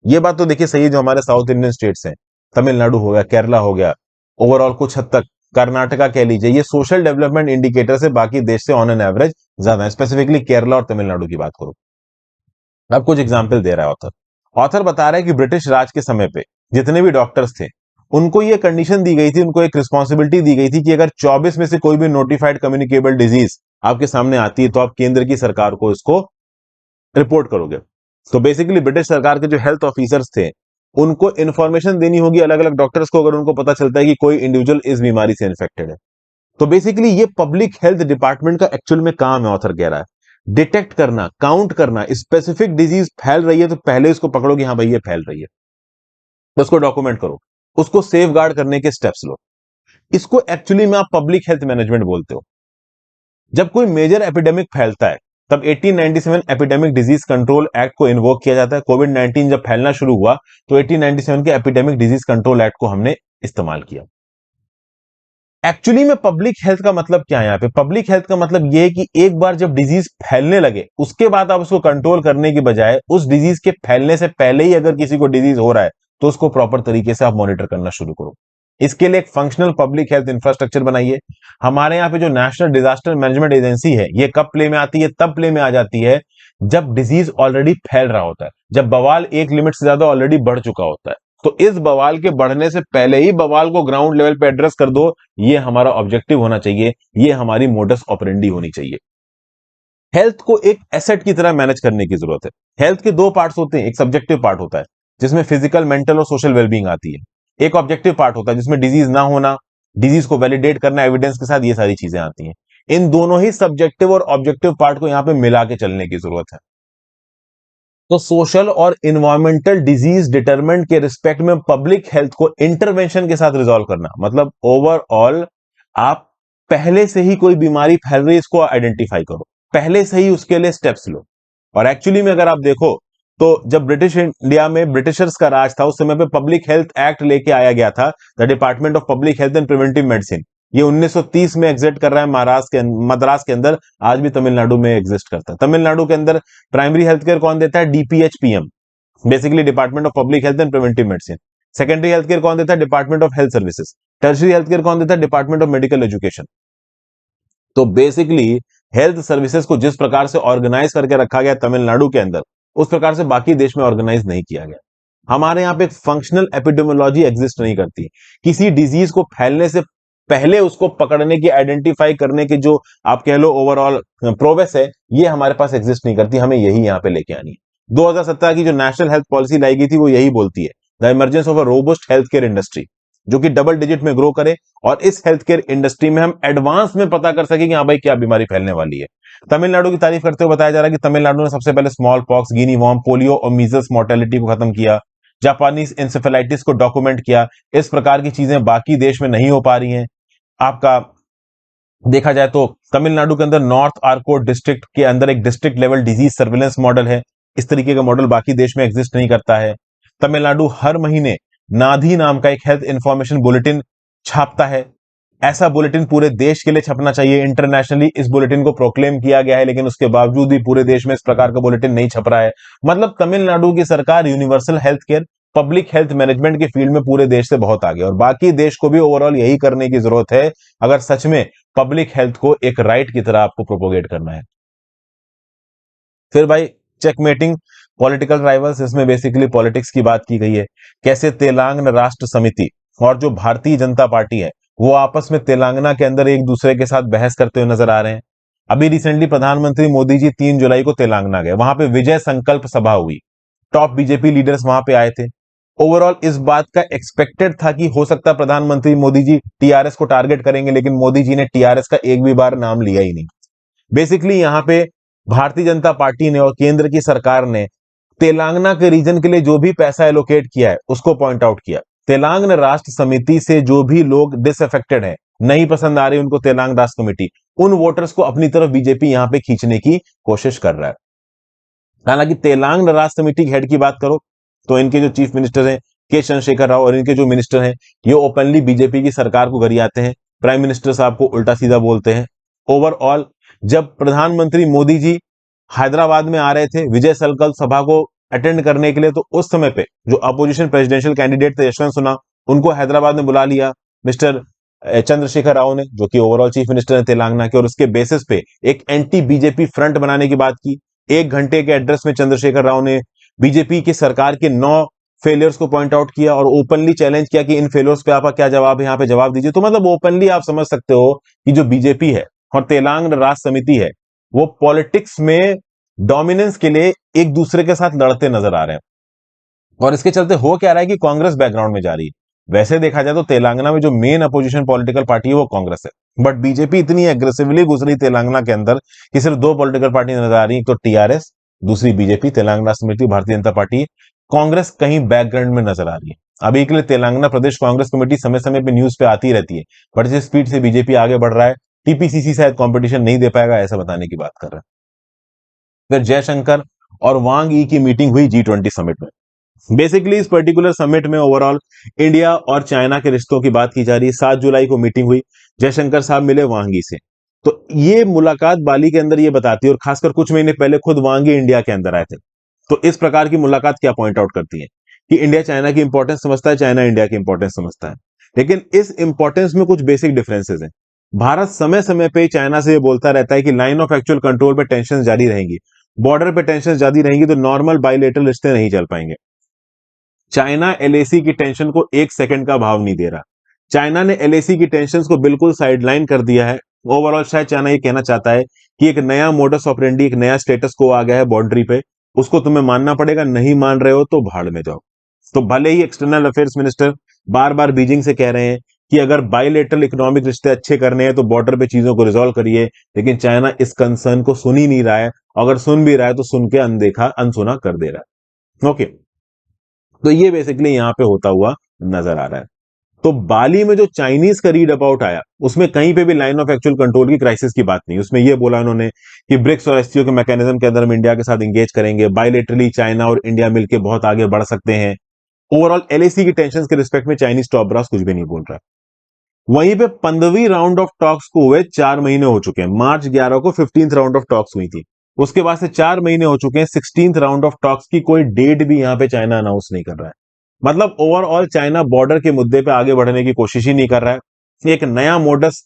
ये बात तो देखिए सही है, जो हमारे साउथ इंडियन स्टेट्स हैं, तमिलनाडु हो गया, केरला हो गया, ओवरऑल कुछ हद तक कर्नाटका कह लीजिए, ये सोशल डेवलपमेंट इंडिकेटर से बाकी देश से ऑन एन एवरेज ज्यादा है। स्पेसिफिकली केरला और तमिलनाडु की बात करूं, अब कुछ एग्जाम्पल दे रहा है ऑथर। ऑथर बता रहा है कि ब्रिटिश राज के समय पे जितने भी डॉक्टर्स थे उनको ये कंडीशन दी गई थी, उनको एक रिस्पॉन्सिबिलिटी दी गई थी कि अगर 24 में से कोई भी नोटिफाइड कम्युनिकेबल डिजीज आपके सामने आती है तो आप केंद्र की सरकार को इसको रिपोर्ट करोगे। तो बेसिकली ब्रिटिश सरकार के जो हेल्थ ऑफिसर्स थे उनको इंफॉर्मेशन देनी होगी अलग अलग डॉक्टर्स को, अगर उनको पता चलता है कि कोई इंडिविजुअल इस बीमारी से इन्फेक्टेड है। तो बेसिकली ये पब्लिक हेल्थ डिपार्टमेंट का एक्चुअल में काम है, ऑथर कह रहा है डिटेक्ट करना, काउंट करना, स्पेसिफिक डिजीज फैल रही है तो पहले इसको पकड़ो कि हाँ भाई ये फैल रही है, तो उसको डॉक्यूमेंट करो, उसको सेफ गार्ड करने के स्टेप्स लो। इसको एक्चुअली में आप पब्लिक हेल्थ मैनेजमेंट बोलते हो। जब कोई मेजर एपिडेमिक फैलता है तब 1897 एपिडेमिक डिजीज कंट्रोल एक्ट को इन्वोक किया जाता है। कोविड 19 जब फैलना शुरू हुआ तो 1897 के एपिडेमिक डिजीज कंट्रोल एक्ट को हमने इस्तेमाल किया। एक्चुअली में पब्लिक हेल्थ का मतलब क्या है? यहां पे पब्लिक हेल्थ का मतलब यह है कि एक बार जब डिजीज फैलने लगे उसके बाद आप उसको कंट्रोल करने की बजाय उस डिजीज के फैलने से पहले ही अगर किसी को डिजीज हो रहा है तो उसको प्रॉपर तरीके से आप मॉनिटर करना शुरू करो। इसके लिए एक फंक्शनल पब्लिक हेल्थ इंफ्रास्ट्रक्चर बनाइए। हमारे यहाँ पे जो नेशनल डिजास्टर मैनेजमेंट एजेंसी है ये कब प्ले में आती है? तब प्ले में आ जाती है जब डिजीज ऑलरेडी फैल रहा होता है, जब बवाल एक लिमिट से ज्यादा ऑलरेडी बढ़ चुका होता है। तो इस बवाल के बढ़ने से पहले ही बवाल को ग्राउंड लेवल पे एड्रेस कर दो, ये हमारा ऑब्जेक्टिव होना चाहिए, ये हमारी मोडस ऑपरेंडी होनी चाहिए। हेल्थ को एक एसेट की तरह मैनेज करने की जरूरत है। हेल्थ के दो पार्ट्स होते हैं, एक सब्जेक्टिव पार्ट होता है जिसमें फिजिकल, मेंटल और सोशल वेलबींग आती है, एक ऑब्जेक्टिव पार्ट होता है जिसमें डिजीज ना होना, डिजीज को वैलिडेट करना एविडेंस के साथ, ये सारी चीजें आती हैं। इन दोनों ही सब्जेक्टिव और ऑब्जेक्टिव पार्ट को यहां पे मिला के चलने की जरूरत है। तो सोशल और इन्वायरमेंटल डिजीज डिटरमेंट के रिस्पेक्ट में पब्लिक हेल्थ को इंटरवेंशन के साथ रिजॉल्व करना, मतलब ओवरऑल आप पहले से ही कोई बीमारी फैल रही है इसको आइडेंटिफाई करो, पहले से ही उसके लिए स्टेप्स लो। और एक्चुअली में अगर आप देखो तो जब ब्रिटिश इंडिया में ब्रिटिशर्स का राज था उस समय पे पब्लिक हेल्थ एक्ट लेके आया गया था, the department of public health and preventive medicine. ये 1930 में एग्जिस्ट कर रहा है महाराष्ट्र के मद्रास के अंदर, आज भी तमिलनाडु में एग्जिस्ट करता है। तमिलनाडु के अंदर प्राइमरी हेल्थ केयर कौन देता है? DPHPM, basically department of public health and preventive medicine. Secondary health care कौन देता है? Department of health services. Tertiary health care कौन देता है? Department of medical education. तो बेसिकली हेल्थ सर्विसेज को जिस प्रकार से ऑर्गेनाइज करके रखा गया तमिलनाडु के अंदर, उस प्रकार से बाकी देश में ऑर्गेनाइज नहीं किया गया। हमारे यहाँ पे एक फंक्शनल एपिडेमियोलॉजी एग्जिस्ट नहीं करती। किसी डिजीज को फैलने से पहले उसको पकड़ने की, आइडेंटिफाई करने की जो आप कह लो ओवरऑल प्रोग्रेस है, ये हमारे पास एग्जिस्ट नहीं करती। हमें यही यहाँ पे लेके आनी है। 2017 की जो नेशनल हेल्थ पॉलिसी लाई गई थी वो यही बोलती है, the emergence of a robust health care industry, जो कि डबल डिजिट में ग्रो करे और इस हेल्थ केयर इंडस्ट्री में हम एडवांस में पता कर सके कि हाँ भाई क्या बीमारी फैलने वाली है। तमिलनाडु की तारीफ करते हुए बताया जा रहा है कि तमिलनाडु ने सबसे पहले स्मॉल पॉक्स, गिनी वॉर्म, पोलियो और मीजल्स मोर्टेलिटी को खत्म किया, जापानीज इंसेफेलाइटिस को डॉक्यूमेंट किया। इस प्रकार की चीजें बाकी देश में नहीं हो पा रही हैं। आपका देखा जाए तो तमिलनाडु के अंदर नॉर्थ आर्कोट डिस्ट्रिक्ट के अंदर एक district level disease surveillance model है। इस तरीके का मॉडल बाकी देश में एग्जिस्ट नहीं करता है। तमिलनाडु हर महीने नाधी नाम का एक हेल्थ इंफॉर्मेशन बुलेटिन छापता है। ऐसा बुलेटिन पूरे देश के लिए छपना चाहिए। इंटरनेशनली इस बुलेटिन को प्रोक्लेम किया गया है, लेकिन उसके बावजूद भी पूरे देश में इस प्रकार का बुलेटिन नहीं छप रहा है। मतलब तमिलनाडु की सरकार universal health care, public health management की फील्ड में पूरे देश से बहुत आगे, और बाकी देश को भी ओवरऑल यही करने की जरूरत है अगर सच में पब्लिक हेल्थ को एक राइट की तरह आपको प्रोपोगेट करना है। फिर भाई चेकमेटिंग पॉलिटिकल राइवल्स, इसमें बेसिकली पॉलिटिक्स की बात की गई है। कैसे तेलंगाना राष्ट्र समिति और जो भारतीय जनता पार्टी है वो आपस में तेलंगाना के अंदर एक दूसरे के साथ बहस करते हुए नजर आ रहे हैं। अभी रिसेंटली प्रधानमंत्री मोदी जी 3 जुलाई को तेलंगाना गए, वहां पे विजय संकल्प सभा हुई, टॉप बीजेपी लीडर्स वहां पे आए थे। ओवरऑल इस बात का एक्सपेक्टेड था कि हो सकता है प्रधानमंत्री मोदी जी टीआरएस को टारगेट करेंगे, लेकिन मोदी जी ने टीआरएस का एक भी बार नाम लिया ही नहीं। बेसिकली यहां पे भारतीय जनता पार्टी ने और केंद्र की सरकार ने तेलंगाना के रीजन के लिए जो भी पैसा एलोकेट किया है उसको पॉइंट आउट किया। तेलंगाना राष्ट्र समिति से जो भी लोग डिसअफेक्टेड हैं, नहीं पसंद आ रही उनको तेलंगाना राष्ट्र कमेटी, उन वोटर्स को अपनी तरफ बीजेपी यहां पे खींचने की कोशिश कर रहा है। हालांकि तेलंगाना राष्ट्र समिति के हेड की बात करो तो इनके जो चीफ मिनिस्टर हैं के चंद्रशेखर राव और इनके जो मिनिस्टर हैं ये ओपनली बीजेपी की सरकार को गरियाते हैं, प्राइम मिनिस्टर साहब को उल्टा सीधा बोलते हैं। ओवरऑल जब प्रधानमंत्री मोदी जी हैदराबाद में आ रहे थे विजय संकल्प सभा को अटेंड करने के लिए, तो उस समय पे जो अपोजिशन प्रेसिडेंशियल कैंडिडेट थे यशवंत सिन्हा, उनको हैदराबाद में बुला लिया मिस्टर चंद्रशेखर राव ने, जो कि ओवरऑल चीफ मिनिस्टर है तेलंगाना के, और उसके बेसिस पे एक एंटी बीजेपी फ्रंट बनाने की बात की। 1 घंटे के एड्रेस में चंद्रशेखर राव ने बीजेपी की सरकार के 9 फेलियर्स को पॉइंट आउट किया और ओपनली चैलेंज किया कि इन फेलियर्स पे आपका क्या जवाब है, यहाँ पे जवाब दीजिए। तो मतलब ओपनली आप समझ सकते हो कि जो बीजेपी है और तेलंगाना राष्ट्र समिति है वो पॉलिटिक्स में डोमिनेंस के लिए एक दूसरे के साथ लड़ते नजर आ रहे हैं। और इसके चलते हो क्या रहा है कि कांग्रेस बैकग्राउंड में जा रही है। वैसे देखा जाए तो तेलंगाना में जो मेन अपोजिशन पॉलिटिकल पार्टी है वो कांग्रेस है, बट बीजेपी इतनी एग्रेसिवली घुस रही तेलंगाना के अंदर कि सिर्फ 2 पॉलिटिकल पार्टी नजर आ रही है, एक तो टीआरएस, दूसरी बीजेपी तेलंगाना समिति भारतीय जनता पार्टी। कांग्रेस कहीं बैकग्राउंड में नजर आ रही है। अभी के लिए तेलंगाना प्रदेश कांग्रेस कमेटी समय समय पे न्यूज पे आती रहती है, बट जिस स्पीड से बीजेपी आगे बढ़ रहा है टीपीसीसी शायद कंपटीशन नहीं दे पाएगा, ऐसा बताने की बात कर रहा है। फिर जयशंकर और वांग ई की मीटिंग हुई G20 समिट में। बेसिकली इस पर्टिकुलर समिट में ओवरऑल इंडिया और चाइना के रिश्तों की बात की जा रही है। 7 जुलाई को मीटिंग हुई, जयशंकर साहब मिले वांग ई से। तो ये मुलाकात बाली के अंदर ये बताती है, और खासकर कुछ महीने पहले खुद वांग ई इंडिया के अंदर आए थे। तो इस प्रकार की मुलाकात क्या पॉइंट आउट करती है कि इंडिया चाइना की इंपॉर्टेंस समझता है, चाइना इंडिया की इंपॉर्टेंस समझता है, लेकिन इस इंपॉर्टेंस में कुछ बेसिक डिफरेंसेस हैं। भारत समय समय पे चाइना से ये बोलता रहता है कि लाइन ऑफ एक्चुअल कंट्रोल पे टेंशन जारी रहेंगी, बॉर्डर पे टेंशन जारी रहेंगी, तो नॉर्मल बायलैटरल रिश्ते नहीं चल पाएंगे। चाइना एलएसी की टेंशन को 1 सेकंड का भाव नहीं दे रहा। चाइना ने एलएसी की टेंशन को बिल्कुल साइडलाइन कर दिया है। ओवरऑल शायद चाइना ये कहना चाहता है कि एक नया मोडस ऑपरेंडी, एक नया स्टेटस को आ गया है बाउंड्री पे, उसको तुम्हें मानना पड़ेगा, नहीं मान रहे हो तो भाड़ में जाओ। तो भले ही एक्सटर्नल अफेयर्स मिनिस्टर बार बार बीजिंग से कह रहे हैं कि अगर बायलेटरल इकोनॉमिक रिश्ते अच्छे करने हैं तो बॉर्डर पे चीजों को रिजॉल्व करिए, लेकिन चाइना इस कंसर्न को सुन ही नहीं रहा है। अगर सुन भी रहा है तो सुन के अनदेखा अनसुना कर दे रहा है। ओके, तो ये बेसिकली यहां पे होता हुआ नजर आ रहा है। तो बाली में जो चाइनीज का रीड अबाउट आया उसमें कहीं पे भी लाइन ऑफ एक्चुअल कंट्रोल की क्राइसिस की बात नहीं। उसमें ये बोला उन्होंने कि ब्रिक्स और एससीओ के मैकेनिज्म के अंदर हम इंडिया के साथ इंगेज करेंगे, बायलेटरली चाइना और इंडिया मिलकर बहुत आगे बढ़ सकते हैं। ओवरऑल एलएसी की टेंशन के रिस्पेक्ट में चाइनीज टॉप ब्रास कुछ भी नहीं बोल रहा है। वहीं पे 15वीं राउंड ऑफ टॉक्स को हुए 4 महीने हो चुके हैं। मार्च 11 को 15th राउंड ऑफ टॉक्स हुई थी, उसके बाद से 4 महीने हो चुके हैं। 16th राउंड ऑफ टॉक्स की कोई डेट भी यहां पे चाइना अनाउंस नहीं कर रहा है। मतलब ओवरऑल चाइना बॉर्डर के मुद्दे पे आगे बढ़ने की कोशिश ही नहीं कर रहा है। एक नया मोडस,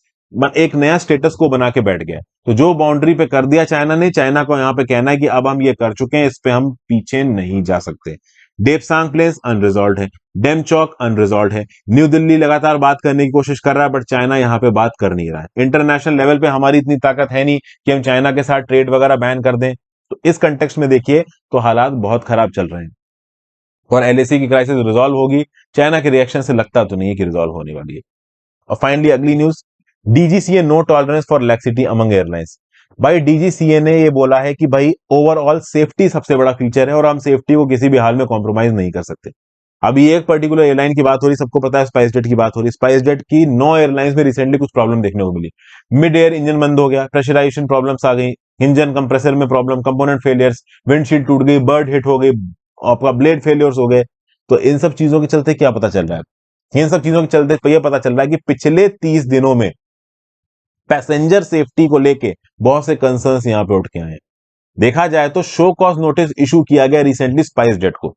एक नया स्टेटस को बना के बैठ गया। तो जो बाउंड्री पे कर दिया चाइना ने, चाइना को यहां पे कहना है कि अब हम ये कर चुके हैं, इस पे हम पीछे नहीं जा सकते। डेपसांग प्लेन्स अनरिजॉल्व है, डेमचौक अनरिजॉल्व है। न्यू दिल्ली लगातार बात करने की कोशिश कर रहा है, बट चाइना यहां पे बात कर नहीं रहा है। इंटरनेशनल लेवल पे हमारी इतनी ताकत है नहीं कि हम चाइना के साथ ट्रेड वगैरह बैन कर दें। तो इस कंटेक्स्ट में देखिए तो हालात बहुत खराब चल रहे हैं, और एलएसी की क्राइसिस रिजॉल्व होगी, चाइना के रिएक्शन से लगता तो नहीं है कि रिजॉल्व होने वाली है। और फाइनली अगली news, DGCA no tolerance for laxity among airlines. भाई डीजीसीए ने ये बोला है कि भाई ओवरऑल सेफ्टी सबसे बड़ा फीचर है और हम सेफ्टी को किसी भी हाल में कॉम्प्रोमाइज नहीं कर सकते। अभी एक पर्टिकुलर एयरलाइन की बात हो रही, सबको पता है स्पाइस जेट की बात हो रही। स्पाइस जेट की 9 एयरलाइंस में रिसेंटली कुछ प्रॉब्लम देखने को मिली। मिड एयर इंजन बंद हो गया, प्रेशराइजेशन प्रॉब्लम्स आ गई, इंजन कंप्रेसर में प्रॉब्लम, कंपोनेंट फेलियर्स, विंडशील्ड टूट गई, बर्ड हिट हो गई, आपका ब्लेड फेलियर्स हो गए। तो इन सब चीजों के चलते क्या पता चल रहा है, इन सब चीजों के चलते यह पता चल रहा है कि पिछले 30 दिनों में पैसेंजर सेफ्टी को लेके बहुत से कंसर्न्स यहां पे उठ के आए हैं। देखा जाए तो शो कॉज नोटिस इशू किया गया रिसेंटली स्पाइस जेट को,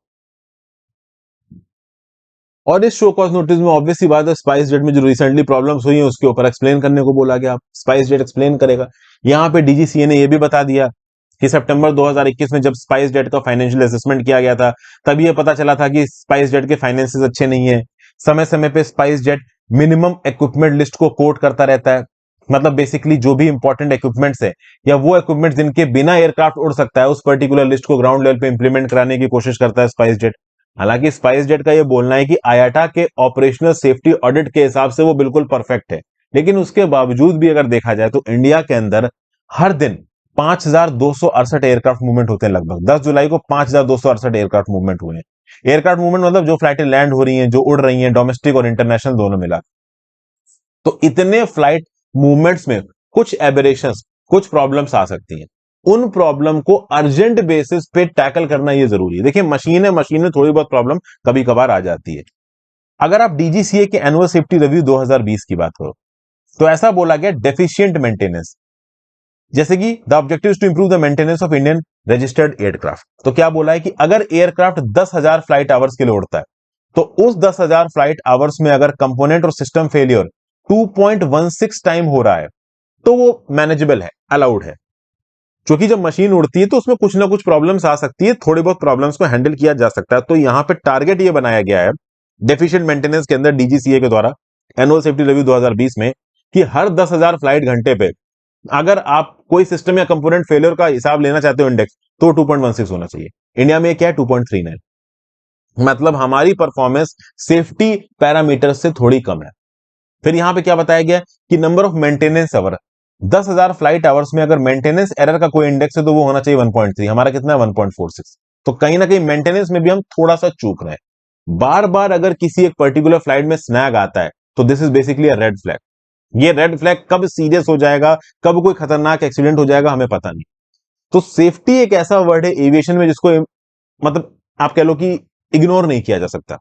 और इस शो कॉज नोटिस में ऑब्वियस सी बात है स्पाइस जेट में जो रिसेंटली प्रॉब्लम्स हुई हैं उसके ऊपर एक्सप्लेन करने को बोला गया। स्पाइस जेट एक्सप्लेन करेगा। यहां पे डीजीसीए ने यह भी बता दिया कि सितंबर 2021 में जब स्पाइस जेट का फाइनेंशियल असेसमेंट किया गया था, तब यह पता चला था कि स्पाइस जेट के फाइनेंसेस अच्छे नहीं है। समय समय पे spice jet minimum equipment list को कोट करता रहता है। मतलब बेसिकली जो भी इंपॉर्टेंट इक्विपमेंट्स है या वो इक्विपमेंट जिनके बिना एयरक्राफ्ट उड़ सकता है, उस पर्टिकुलर लिस्ट को ग्राउंड लेवल पे इंप्लीमेंट कराने की कोशिश करता है स्पाइस जेट। हालांकि स्पाइस जेट का यह बोलना है कि आयाटा के ऑपरेशनल सेफ्टी ऑडिट के हिसाब से वो बिल्कुल परफेक्ट है, लेकिन उसके बावजूद भी अगर देखा जाए तो इंडिया के अंदर हर दिन 5268 एयरक्राफ्ट मूवमेंट होते हैं। लगभग 10 जुलाई को 5268 एयरक्राफ्ट मूवमेंट हुए हैं। एयरक्राफ्ट मूवमेंट मतलब जो फ्लाइटें लैंड हो रही हैं, जो उड़ रही हैं, डोमेस्टिक और इंटरनेशनल दोनों मिला। तो इतने फ्लाइट मूवमेंट्स में कुछ एबरेशंस, कुछ प्रॉब्लम्स आ सकती हैं। उन प्रॉब्लम को अर्जेंट बेसिस पे टैकल करना ये जरूरी है। देखिए मशीन में थोड़ी बहुत प्रॉब्लम कभी कभार आ जाती है। अगर आप डीजीसीए के एनुअल सेफ्टी रिव्यू 2020 की बात करो तो ऐसा बोला गया डेफिशिएंट मेंटेनेंस, जैसे कि the objective to improve the maintenance of Indian registered aircraft. तो क्या बोला है कि अगर एयरक्राफ्ट 10,000 फ्लाइट आवर्स के लिए उड़ता है तो उस 10,000 फ्लाइट आवर्स में अगर कंपोनेंट और सिस्टम फेलियर 2.16 टाइम हो रहा है तो वो मैनेजेबल है, अलाउड है। क्योंकि जब मशीन उड़ती है तो उसमें कुछ ना कुछ प्रॉब्लम्स आ सकती है, थोड़ी बहुत प्रॉब्लम्स को हैंडल किया जा सकता है। तो यहां पे टारगेट ये बनाया गया है डेफिशिएंट मेंटेनेंस के अंदर डीजीसीए के द्वारा एनुअल सेफ्टी रिव्यू 2020 में कि हर 10,000 फ्लाइट घंटे पे अगर आप कोई सिस्टम या कंपोनेंट फेलियर का हिसाब लेना चाहते हो इंडेक्स, तो 2.16 होना चाहिए। इंडिया में क्या है 2.39, मतलब हमारी परफॉर्मेंस सेफ्टी पैरामीटर से थोड़ी कम है। फिर यहां पे क्या बताया गया कि number of maintenance hour, 10,000 flight hours में अगर मेंटेनेंस एरर का कोई इंडेक्स है तो वो होना चाहिए 1.3, हमारा कितना है 1.46। तो कहीं ना कहीं मेंटेनेंस में भी हम थोड़ा सा चूक रहे हैं। बार बार अगर किसी एक पर्टिकुलर फ्लाइट में स्नैग आता है तो this is basically a red flag. ये रेड फ्लैग कब सीरियस हो जाएगा, कब कोई खतरनाक एक्सीडेंट हो जाएगा, हमें पता नहीं। तो सेफ्टी एक ऐसा वर्ड है एविएशन में जिसको मतलब आप कह लो कि इग्नोर नहीं किया जा सकता।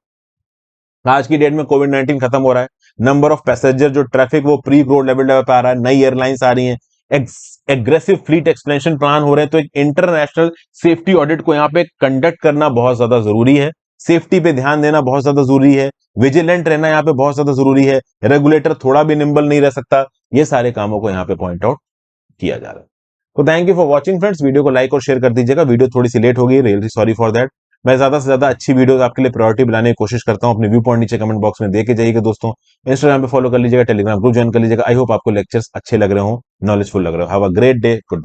आज की डेट में कोविड-19 खत्म हो रहा है, नंबर ऑफ पैसेंजर जो ट्रैफिक वो प्री कोविड लेवल पे आ रहा है, नई एयरलाइंस आ रही हैं, एग्रेसिव फ्लीट एक्सपेंशन प्लान हो रहे हैं। तो एक इंटरनेशनल सेफ्टी ऑडिट को यहाँ पे कंडक्ट करना बहुत ज्यादा जरूरी है। सेफ्टी पे ध्यान देना बहुत ज्यादा जरूरी है, विजिलेंट रहना यहाँ पे बहुत ज्यादा जरूरी है। रेगुलेटर थोड़ा भी निम्बल नहीं रह सकता। ये सारे कामों को यहाँ पे पॉइंट आउट किया जा रहा है। तो thank you for watching friends, video को लाइक और शेयर कर दीजिएगा। वीडियो थोड़ी सी लेट हो गई, रियली सॉरी फॉर दैट। मैं ज्यादा से ज्यादा अच्छी वीडियोस आपके लिए प्रायोरिटी बनाने की कोशिश करता हूं। अपने व्यू पॉइंट नीचे कमेंट बॉक्स में दे के जाइएगा दोस्तों। इंस्टाग्राम पे फॉलो कर लीजिएगा, टेलीग्राम ग्रुप ज्वाइन कर लीजिएगा। आई होप आपको लेक्चर्स अच्छे लग रहे हो, नॉलेजफुल लग रहे हो। Have a great day, good.